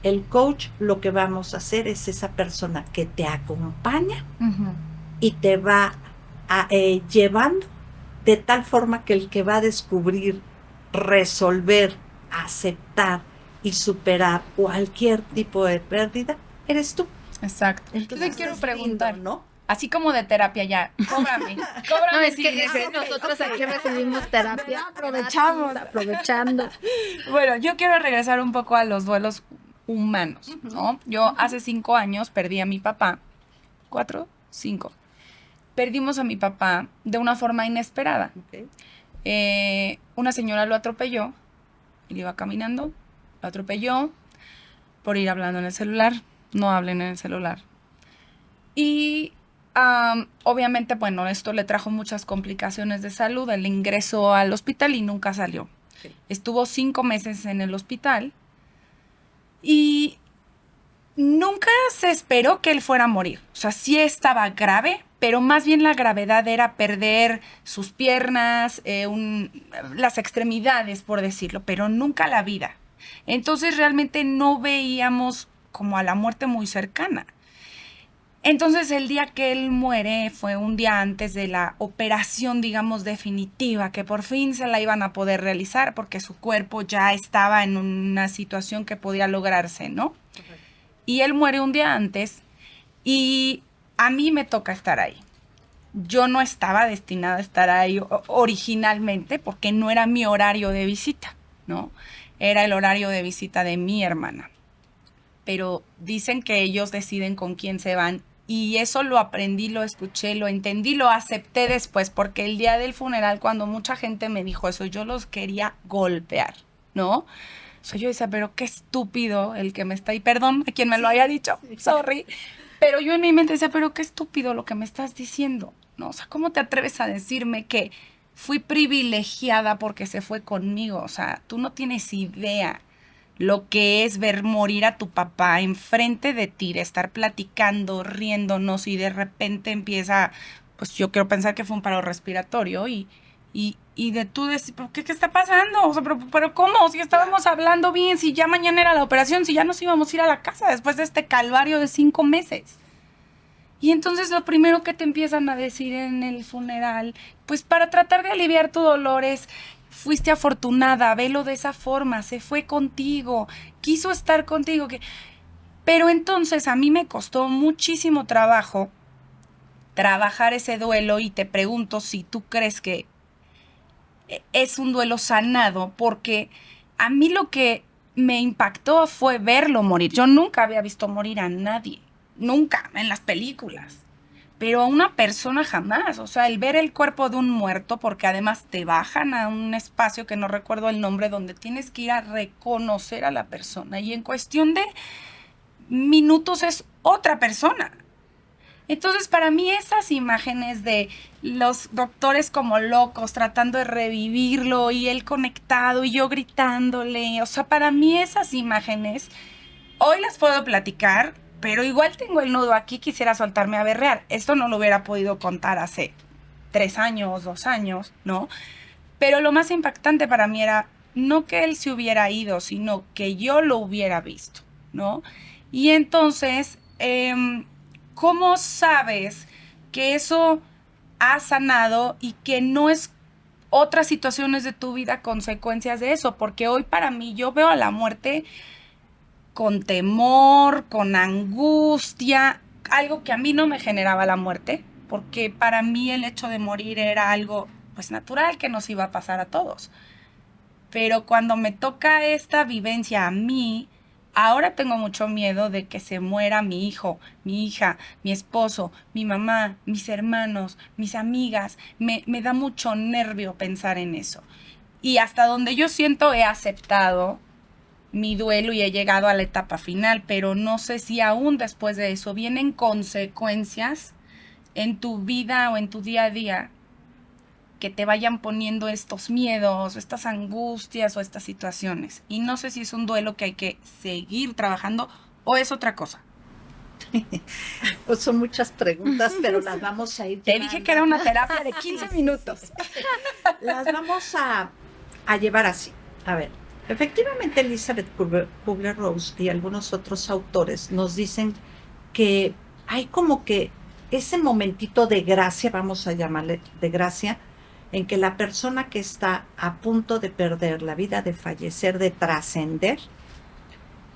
El coach, lo que vamos a hacer es esa persona que te acompaña y te va llevando de tal forma que el que va a descubrir, resolver, aceptar y superar cualquier tipo de pérdida, eres tú. Exacto. Entonces, Yo te quiero preguntar, lindo, ¿no? así como de terapia ya, cóbrame. No, es si que dices- nosotros aquí recibimos terapia. Aprovechamos. gratis, aprovechando. Bueno, yo quiero regresar un poco a los duelos humanos, ¿no? Yo hace 5 años perdí a mi papá. 4, 5. Perdimos a mi papá de una forma inesperada. Okay. Una señora lo atropelló. Él iba caminando, lo atropelló por ir hablando en el celular. No hablen en el celular. Y obviamente, bueno, esto le trajo muchas complicaciones de salud. Él ingresó al hospital y nunca salió. Sí. Estuvo 5 meses en el hospital y nunca se esperó que él fuera a morir. O sea, sí estaba grave, pero más bien la gravedad era perder sus piernas, las extremidades, por decirlo, pero nunca la vida. Entonces realmente no veíamos como a la muerte muy cercana. Entonces el día que él muere fue un día antes de la operación, digamos, definitiva, que por fin se la iban a poder realizar porque su cuerpo ya estaba en una situación que podía lograrse, ¿no? Correcto. Y él muere un día antes y a mí me toca estar ahí. Yo no estaba destinada a estar ahí originalmente porque no era mi horario de visita, ¿no? Era el horario de visita de mi hermana. Pero dicen que ellos deciden con quién se van y eso lo aprendí, lo escuché, lo entendí, lo acepté después porque el día del funeral, cuando mucha gente me dijo eso, yo los quería golpear, ¿no? O sea, yo decía, pero qué estúpido el que me está ahí, perdón a quien me lo haya dicho, sorry, pero yo en mi mente decía, pero qué estúpido lo que me estás diciendo, ¿no? O sea, ¿cómo te atreves a decirme que fui privilegiada porque se fue conmigo? O sea, tú no tienes idea lo que es ver morir a tu papá enfrente de ti, de estar platicando, riéndonos y de repente empieza, pues yo quiero pensar que fue un paro respiratorio y de tú decir, ¿qué está pasando? O sea, pero ¿cómo? Si estábamos hablando bien, si ya mañana era la operación, si ya nos íbamos a ir a la casa después de este calvario de 5 meses. Y entonces lo primero que te empiezan a decir en el funeral, pues para tratar de aliviar tu dolor es, fuiste afortunada, velo de esa forma, se fue contigo, quiso estar contigo. Pero entonces a mí me costó muchísimo trabajo trabajar ese duelo y te pregunto si tú crees que es un duelo sanado, porque a mí lo que me impactó fue verlo morir. Yo nunca había visto morir a nadie, nunca, en las películas. Pero a una persona jamás, o sea, el ver el cuerpo de un muerto, porque además te bajan a un espacio que no recuerdo el nombre, donde tienes que ir a reconocer a la persona y en cuestión de minutos es otra persona. Entonces, para mí esas imágenes de los doctores como locos tratando de revivirlo y él conectado y yo gritándole, o sea, para mí esas imágenes, hoy las puedo platicar, pero igual tengo el nudo aquí, quisiera soltarme a berrear. Esto no lo hubiera podido contar hace 3 años, 2 años, ¿no? Pero lo más impactante para mí era no que él se hubiera ido, sino que yo lo hubiera visto, ¿no? Y entonces, ¿cómo sabes que eso ha sanado y que no es otras situaciones de tu vida consecuencias de eso? Porque hoy para mí yo veo a la muerte con temor, con angustia, algo que a mí no me generaba la muerte, porque para mí el hecho de morir era algo pues natural que nos iba a pasar a todos. Pero cuando me toca esta vivencia a mí, ahora tengo mucho miedo de que se muera mi hijo, mi hija, mi esposo, mi mamá, mis hermanos, mis amigas. Me da mucho nervio pensar en eso. Y hasta donde yo siento he aceptado mi duelo y he llegado a la etapa final, pero no sé si aún después de eso vienen consecuencias en tu vida o en tu día a día que te vayan poniendo estos miedos, estas angustias o estas situaciones. Y no sé si es un duelo que hay que seguir trabajando o es otra cosa. Pues son muchas preguntas, pero las vamos a ir Te dije que era una terapia de 15 minutos. Las vamos a llevar así. A ver, efectivamente Elizabeth Kubler-Ross y algunos otros autores nos dicen que hay como que ese momentito de gracia, vamos a llamarle de gracia, en que la persona que está a punto de perder la vida, de fallecer, de trascender,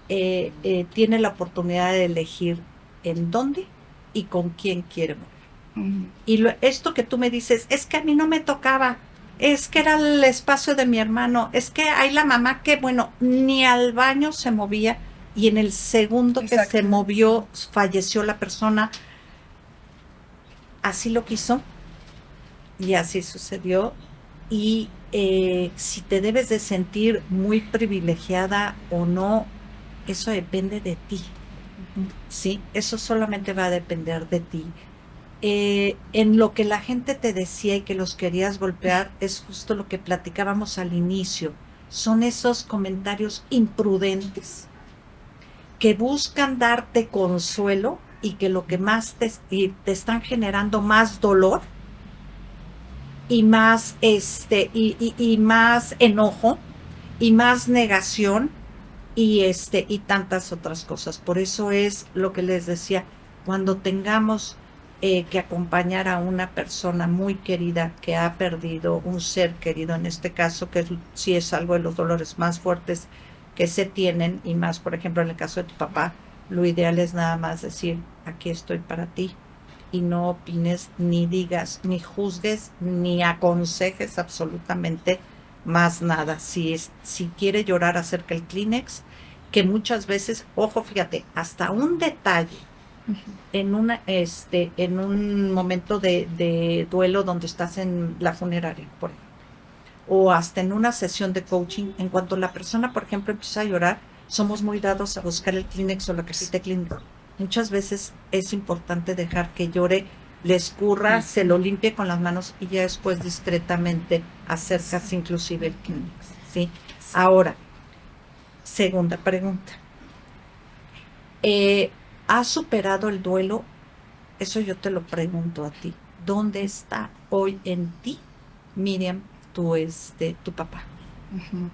tiene la oportunidad de elegir en dónde y con quién quiere morir. Y esto que tú me dices, es que a mí no me tocaba, es que era el espacio de mi hermano, es que hay la mamá que, bueno, ni al baño se movía y en el segundo que se movió, falleció la persona. Así lo quiso y así sucedió. Y si te debes de sentir muy privilegiada o no, eso depende de ti. Sí, eso solamente va a depender de ti. En lo que la gente te decía y que los querías golpear es justo lo que platicábamos al inicio. Son esos comentarios imprudentes que buscan darte consuelo y que lo que más te están generando más dolor y más y más enojo y más negación y tantas otras cosas. Por eso es lo que les decía, cuando tengamos que acompañar a una persona muy querida que ha perdido un ser querido, en este caso, que sí es algo de los dolores más fuertes que se tienen, y más, por ejemplo, en el caso de tu papá, lo ideal es nada más decir, aquí estoy para ti, y no opines, ni digas, ni juzgues, ni aconsejes absolutamente más nada. Si quiere llorar, acerca el Kleenex, que muchas veces, ojo, fíjate, hasta un detalle en un momento de duelo donde estás en la funeraria, por ejemplo, o hasta en una sesión de coaching, en cuanto la persona, por ejemplo, empieza a llorar, somos muy dados a buscar el Kleenex o la cajita de Kleenex. Muchas veces es importante dejar que llore, le escurra, se lo limpie con las manos y ya después discretamente acercas inclusive el Kleenex, ¿sí? Ahora, segunda pregunta. ¿Has superado el duelo? Eso yo te lo pregunto a ti. ¿Dónde está hoy en ti, Miriam, tu papá? Uh-huh.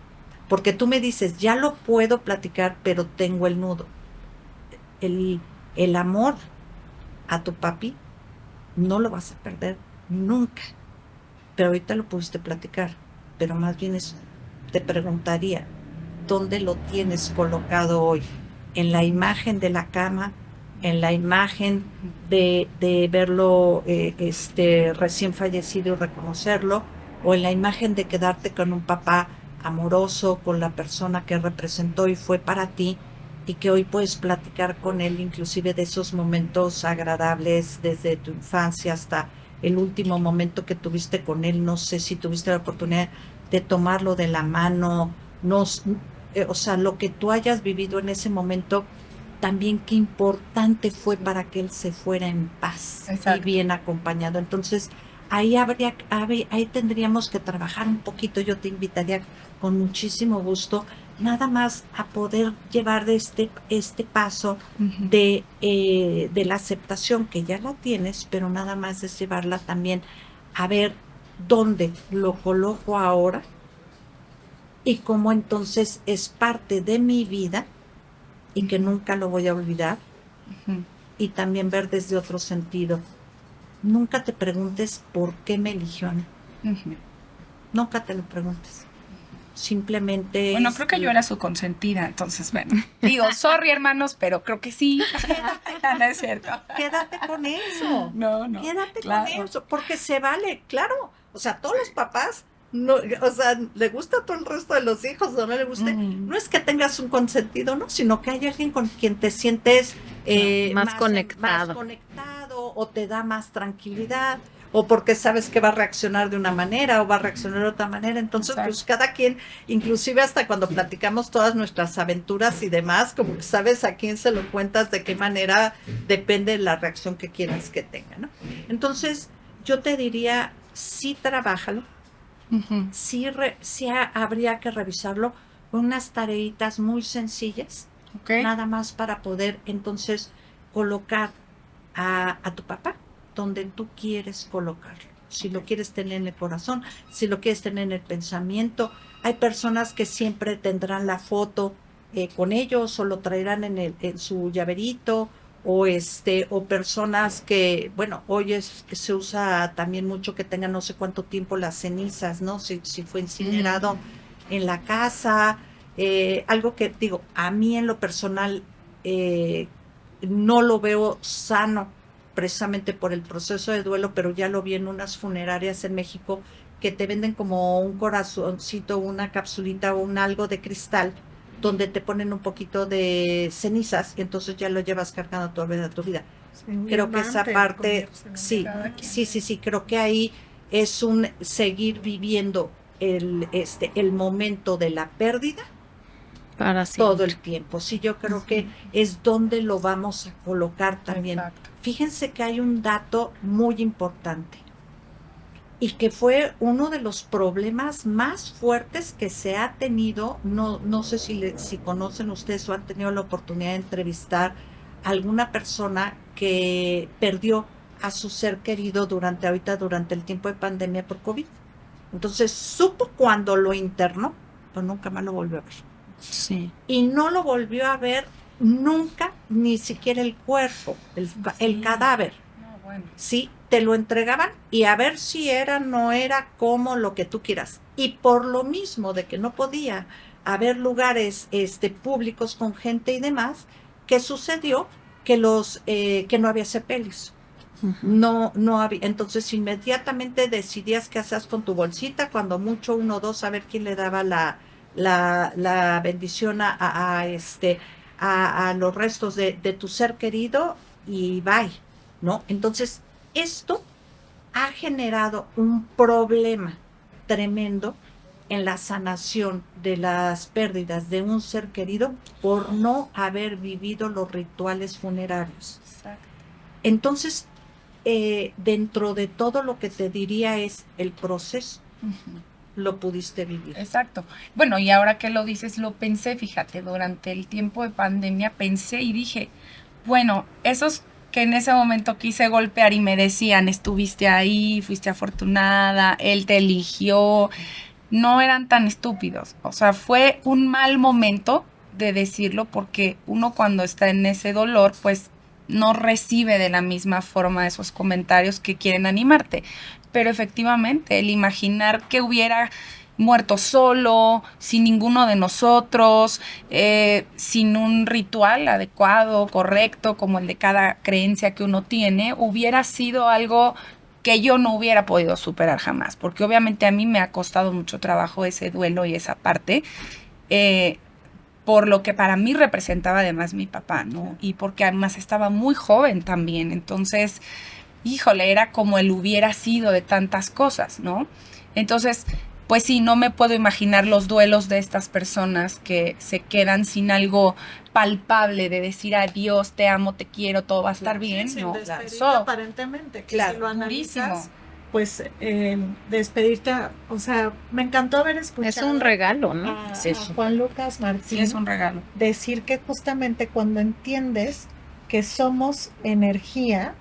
Porque tú me dices, ya lo puedo platicar, pero tengo el nudo. El amor a tu papi no lo vas a perder nunca. Pero ahorita lo pudiste platicar. Pero más bien te preguntaría, ¿dónde lo tienes colocado hoy? ¿En la imagen de la cama? ¿En la imagen de verlo recién fallecido y reconocerlo? ¿O en la imagen de quedarte con un papá amoroso con la persona que representó y fue para ti, y que hoy puedes platicar con él inclusive de esos momentos agradables desde tu infancia hasta el último momento que tuviste con él. No sé si tuviste la oportunidad de tomarlo de la mano, o sea, lo que tú hayas vivido en ese momento, también qué importante fue para que él se fuera en paz. Exacto. Y bien acompañado. Entonces, ahí tendríamos que trabajar un poquito. Yo te invitaría con muchísimo gusto, nada más a poder llevar de este paso de la aceptación, que ya la tienes, pero nada más es llevarla también a ver dónde lo coloco ahora y cómo entonces es parte de mi vida y que nunca lo voy a olvidar. Y también ver desde otro sentido. Nunca te preguntes por qué me eligió a mí. Nunca te lo preguntes. Simplemente... Bueno, creo que yo era su consentida, entonces, bueno, digo, sorry, hermanos, pero creo que sí. No es cierto. Quédate con eso. No. Quédate con eso, porque se vale, claro. O sea, todos los papás, no, o sea, le gusta a todo el resto de los hijos o no le guste. No es que tengas un consentido, ¿no? Sino que hay alguien con quien te sientes más conectado. O te da más tranquilidad, o porque sabes que va a reaccionar de una manera o va a reaccionar de otra manera. Entonces, exacto, pues cada quien, inclusive hasta cuando platicamos todas nuestras aventuras y demás, como que sabes a quién se lo cuentas, de qué manera, depende de la reacción que quieras que tenga, ¿no? Entonces, yo te diría, sí, trabájalo, sí habría que revisarlo con unas tareitas muy sencillas, nada más para poder entonces colocar a tu papá donde tú quieres colocarlo. Si lo quieres tener en el corazón, si lo quieres tener en el pensamiento. Hay personas que siempre tendrán la foto con ellos o lo traerán en su llaverito, o personas que, bueno, hoy se usa también mucho que tengan no sé cuánto tiempo las cenizas, ¿no? Si fue incinerado en la casa, algo que digo, a mí en lo personal no lo veo sano, precisamente por el proceso de duelo, pero ya lo vi en unas funerarias en México que te venden como un corazoncito, una capsulita o un algo de cristal donde te ponen un poquito de cenizas y entonces ya lo llevas cargando toda tu vida. Sí, creo que esa parte, sí, creo que ahí es un seguir viviendo el momento de la pérdida para todo el tiempo. Sí, yo creo que es donde lo vamos a colocar también. Exacto. Fíjense que hay un dato muy importante y que fue uno de los problemas más fuertes que se ha tenido. No sé si conocen ustedes o han tenido la oportunidad de entrevistar a alguna persona que perdió a su ser querido durante el tiempo de pandemia por COVID. Entonces supo cuando lo internó, pero nunca más lo volvió a ver. Sí. Y no lo volvió a ver nunca, ni siquiera el cuerpo, el cadáver. No, bueno. Sí, te lo entregaban y a ver si era, no era, como lo que tú quieras. Y por lo mismo de que no podía haber lugares públicos con gente y demás, ¿qué sucedió? Que que no había sepelios. No había. Entonces inmediatamente decidías qué hacías con tu bolsita, cuando mucho 1 o 2, a ver quién le daba la bendición a los restos de tu ser querido, y bye, ¿no? Entonces, esto ha generado un problema tremendo en la sanación de las pérdidas de un ser querido por no haber vivido los rituales funerarios. Exacto. Entonces, dentro de todo lo que te diría es el proceso. Lo pudiste vivir. Exacto. Bueno, y ahora que lo dices, lo pensé, fíjate, durante el tiempo de pandemia pensé y dije, bueno, esos que en ese momento quise golpear y me decían, estuviste ahí, fuiste afortunada, él te eligió, no eran tan estúpidos. O sea, fue un mal momento de decirlo, porque uno cuando está en ese dolor, pues no recibe de la misma forma esos comentarios que quieren animarte. Pero efectivamente, el imaginar que hubiera muerto solo, sin ninguno de nosotros, sin un ritual adecuado, correcto, como el de cada creencia que uno tiene, hubiera sido algo que yo no hubiera podido superar jamás, porque obviamente a mí me ha costado mucho trabajo ese duelo y esa parte, por lo que para mí representaba además mi papá, ¿no? Y porque además estaba muy joven también, entonces, híjole, era como el hubiera sido de tantas cosas, ¿no? Entonces, pues sí, no me puedo imaginar los duelos de estas personas que se quedan sin algo palpable de decir adiós, te amo, te quiero, todo va a estar bien, sin ¿no? despedirte aparentemente, que si lo analizas, durísimo. pues despedirte, o sea, me encantó haber escuchado Es un regalo, ¿no? a Juan Lucas Martín Sí, es un regalo. decir que justamente cuando entiendes que somos energía,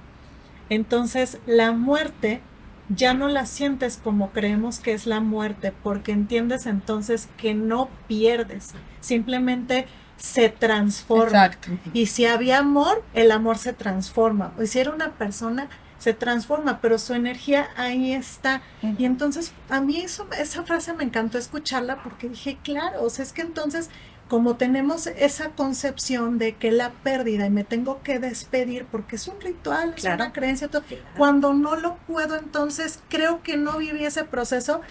entonces la muerte ya no la sientes como creemos que es la muerte, porque entiendes entonces que no pierdes, simplemente se transforma. Exacto. Y si había amor, el amor se transforma. O si era una persona, se transforma, pero su energía ahí está. Y entonces a mí esa frase me encantó escucharla porque dije, claro, o sea, es que entonces como tenemos esa concepción de que la pérdida y me tengo que despedir porque es un ritual, es una creencia, todo, cuando no lo puedo, entonces creo que no viví ese proceso,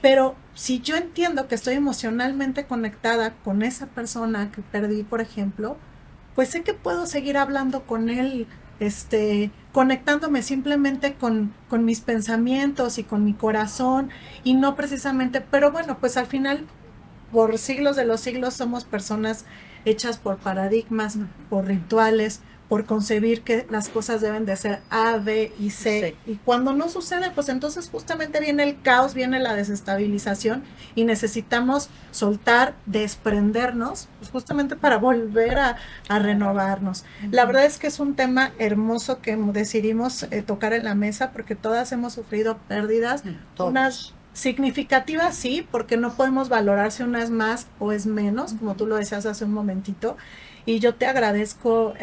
pero si yo entiendo que estoy emocionalmente conectada con esa persona que perdí, por ejemplo, pues sé que puedo seguir hablando con él, conectándome simplemente con mis pensamientos y con mi corazón y no precisamente, pero bueno, pues al final por siglos de los siglos somos personas hechas por paradigmas, por rituales, por concebir que las cosas deben de ser A, B y C. Y cuando no sucede, pues entonces justamente viene el caos, viene la desestabilización y necesitamos soltar, desprendernos, pues justamente para volver a renovarnos. La verdad es que es un tema hermoso que decidimos tocar en la mesa porque todas hemos sufrido pérdidas, unas significativa sí, porque no podemos valorar si una es más o es menos, como tú lo decías hace un momentito. Y yo te agradezco,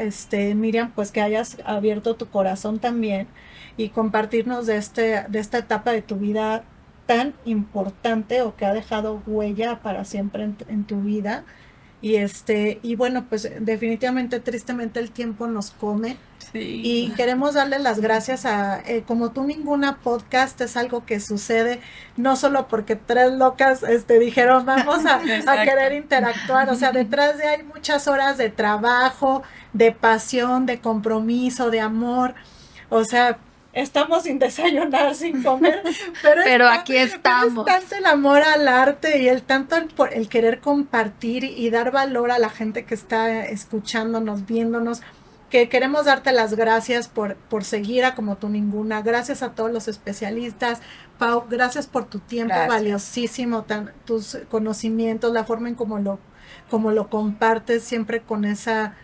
Miriam, pues que hayas abierto tu corazón también y compartirnos de esta etapa de tu vida tan importante o que ha dejado huella para siempre en tu vida. Y bueno, pues definitivamente, tristemente, el tiempo nos come. Sí. Y queremos darle las gracias a, como tú ninguna podcast, es algo que sucede no solo porque tres locas dijeron vamos a querer interactuar, o sea, detrás de hay muchas horas de trabajo, de pasión, de compromiso, de amor, o sea, estamos sin desayunar, sin comer, pero aquí estamos. Pero es tanto el amor al arte y el querer compartir y dar valor a la gente que está escuchándonos, viéndonos, que queremos darte las gracias por seguir a Como Tú Ninguna. Gracias a todos los especialistas. Pau, gracias por tu tiempo valiosísimo, tus conocimientos, la forma en como lo compartes, siempre con esa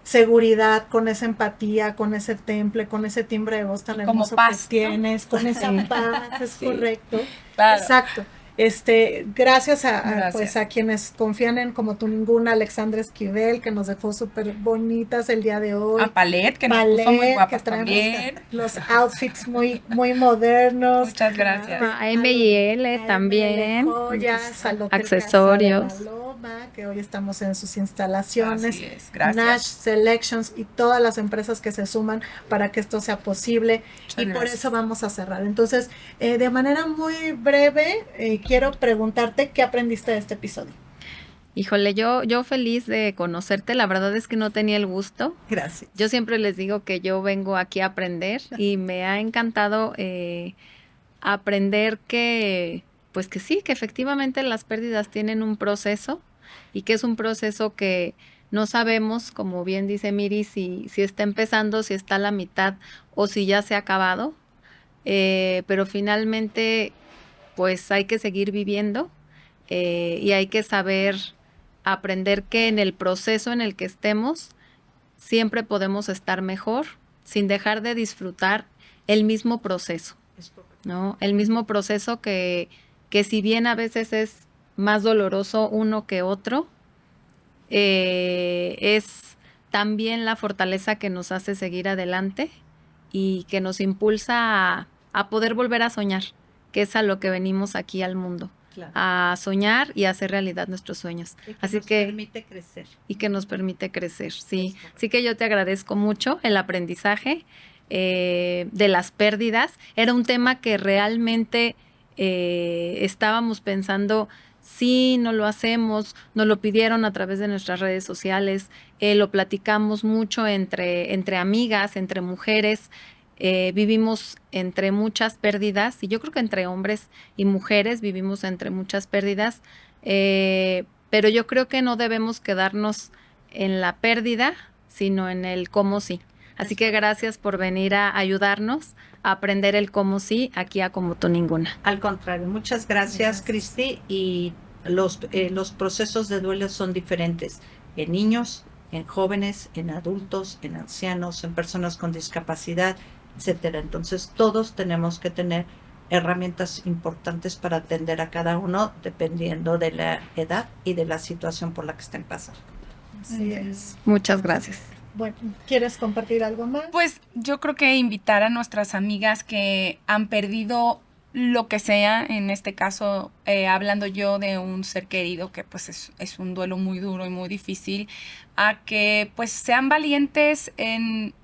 seguridad, con esa empatía, con ese temple, con ese timbre de voz tan hermoso que tienes, con esa paz, es correcto. Claro. Exacto. Gracias a quienes confían en Como Tú Ninguna, Alexandra Esquivel, que nos dejó súper bonitas el día de hoy. A Palet, que nos puso muy guapas también. Los outfits muy, muy modernos. Muchas gracias. A M&L también. Joyas, accesorios. Que hoy estamos en sus instalaciones. Así es, gracias. Nash Selections y todas las empresas que se suman para que esto sea posible. Muchas gracias. Por eso vamos a cerrar. Entonces, de manera muy breve, quiero preguntarte qué aprendiste de este episodio. Híjole, yo feliz de conocerte, la verdad es que no tenía el gusto. Gracias. Yo siempre les digo que yo vengo aquí a aprender y me ha encantado aprender que sí, que efectivamente las pérdidas tienen un proceso y que es un proceso que no sabemos, como bien dice Miri, si está empezando, si está a la mitad o si ya se ha acabado, pero finalmente pues hay que seguir viviendo y hay que saber aprender que en el proceso en el que estemos siempre podemos estar mejor sin dejar de disfrutar el mismo proceso, ¿no? El mismo proceso que si bien a veces es más doloroso uno que otro, es también la fortaleza que nos hace seguir adelante y que nos impulsa a poder volver a soñar, que es a lo que venimos aquí al mundo, claro, a soñar y a hacer realidad nuestros sueños. Así que permite crecer. Y que nos permite crecer, sí. Así que yo te agradezco mucho el aprendizaje. de las pérdidas. Era un tema que realmente estábamos pensando, sí, no lo hacemos, nos lo pidieron a través de nuestras redes sociales, lo platicamos mucho entre amigas, entre mujeres, vivimos entre muchas pérdidas, y yo creo que entre hombres y mujeres vivimos entre muchas pérdidas, pero yo creo que no debemos quedarnos en la pérdida, sino en el cómo sí. Así que gracias por venir a ayudarnos a aprender el cómo sí aquí a Como Tú Ninguna. Al contrario, muchas gracias, Cristi. Y los procesos de duelo son diferentes en niños, en jóvenes, en adultos, en ancianos, en personas con discapacidad, etcétera. Entonces, todos tenemos que tener herramientas importantes para atender a cada uno dependiendo de la edad y de la situación por la que estén pasando. Así es. Muchas gracias. Bueno, ¿quieres compartir algo más? Pues yo creo que invitar a nuestras amigas que han perdido lo que sea, en este caso hablando yo de un ser querido que pues es un duelo muy duro y muy difícil, a que pues sean valientes en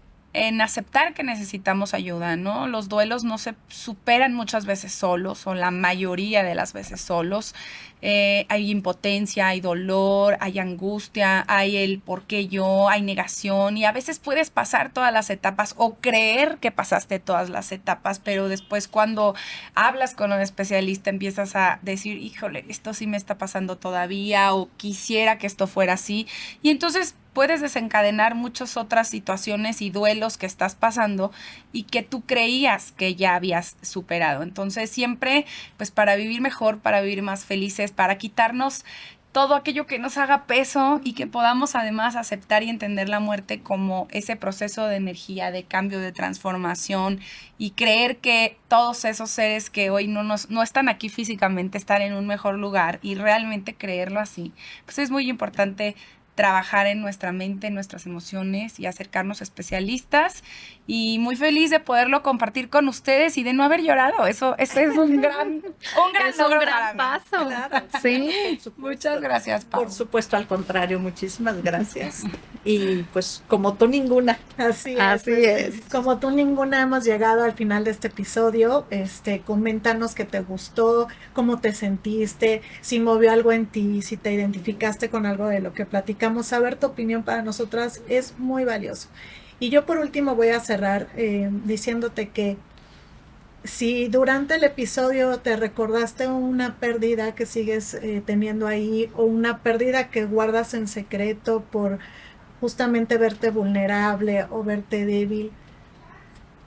aceptar que necesitamos ayuda, ¿no? Los duelos no se superan muchas veces solos, o la mayoría de las veces solos. Hay impotencia, hay dolor, hay angustia, hay el por qué yo, hay negación, y a veces puedes pasar todas las etapas o creer que pasaste todas las etapas, pero después cuando hablas con un especialista empiezas a decir, híjole, esto sí me está pasando todavía, o quisiera que esto fuera así, y entonces puedes desencadenar muchas otras situaciones y duelos que estás pasando y que tú creías que ya habías superado. Entonces siempre, pues para vivir mejor, para vivir más felices, para quitarnos todo aquello que nos haga peso y que podamos además aceptar y entender la muerte como ese proceso de energía, de cambio, de transformación, y creer que todos esos seres que hoy no están aquí físicamente están en un mejor lugar, y realmente creerlo así. Pues es muy importante trabajar en nuestra mente, en nuestras emociones, y acercarnos a especialistas, y muy feliz de poderlo compartir con ustedes y de no haber llorado. Eso es un gran Es un logro gran para mí. paso. Claro. Sí. Muchas gracias, Pau. Por supuesto, al contrario, muchísimas gracias. Y pues como tú ninguna. Así Así es. es. Como tú ninguna, hemos llegado al final de este episodio. Coméntanos qué te gustó, cómo te sentiste, si movió algo en ti, si te identificaste con algo de lo que platicamos. Saber tu opinión para nosotras es muy valioso. Y yo por último voy a cerrar diciéndote que si durante el episodio te recordaste una pérdida que sigues teniendo ahí, o una pérdida que guardas en secreto por justamente verte vulnerable o verte débil,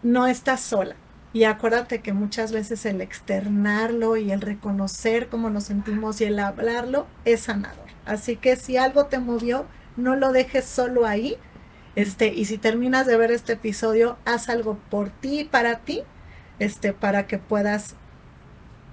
no estás sola. Y acuérdate que muchas veces el externarlo y el reconocer cómo nos sentimos y el hablarlo es sanador. Así que si algo te movió, no lo dejes solo ahí. Y si terminas de ver este episodio, haz algo por ti y para ti, para que puedas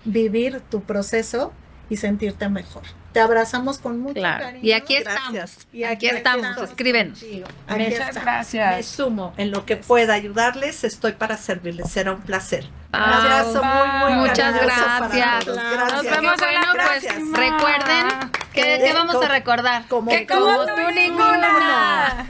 vivir tu proceso y sentirte mejor. Te abrazamos con mucho cariño. Y aquí Gracias. estamos. Y Aquí estamos. Escríbenos. Aquí Muchas está. Me gracias. sumo en lo que pueda ayudarles, estoy para servirles, será un placer. Un Pau, abrazo muy muchas cariñoso para gracias. todos. Nos Gracias. vemos en la Gracias. próxima. Recuerden ¿qué vamos a recordar? Como ¡Que tú como tú ninguna!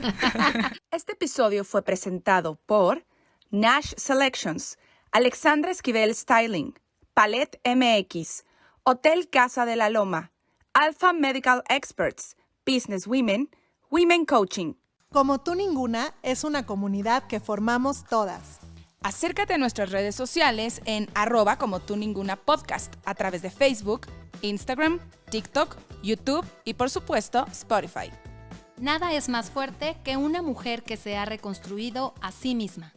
Este episodio fue presentado por Nash Selections, Alexandra Esquivel Styling, Palette MX, Hotel Casa de la Loma, Alpha Medical Experts, Business Women, Women Coaching. Como tú ninguna es una comunidad que formamos todas. Acércate a nuestras redes sociales en @comotuninguna_podcast a través de Facebook, Instagram, TikTok, YouTube y por supuesto Spotify. Nada es más fuerte que una mujer que se ha reconstruido a sí misma.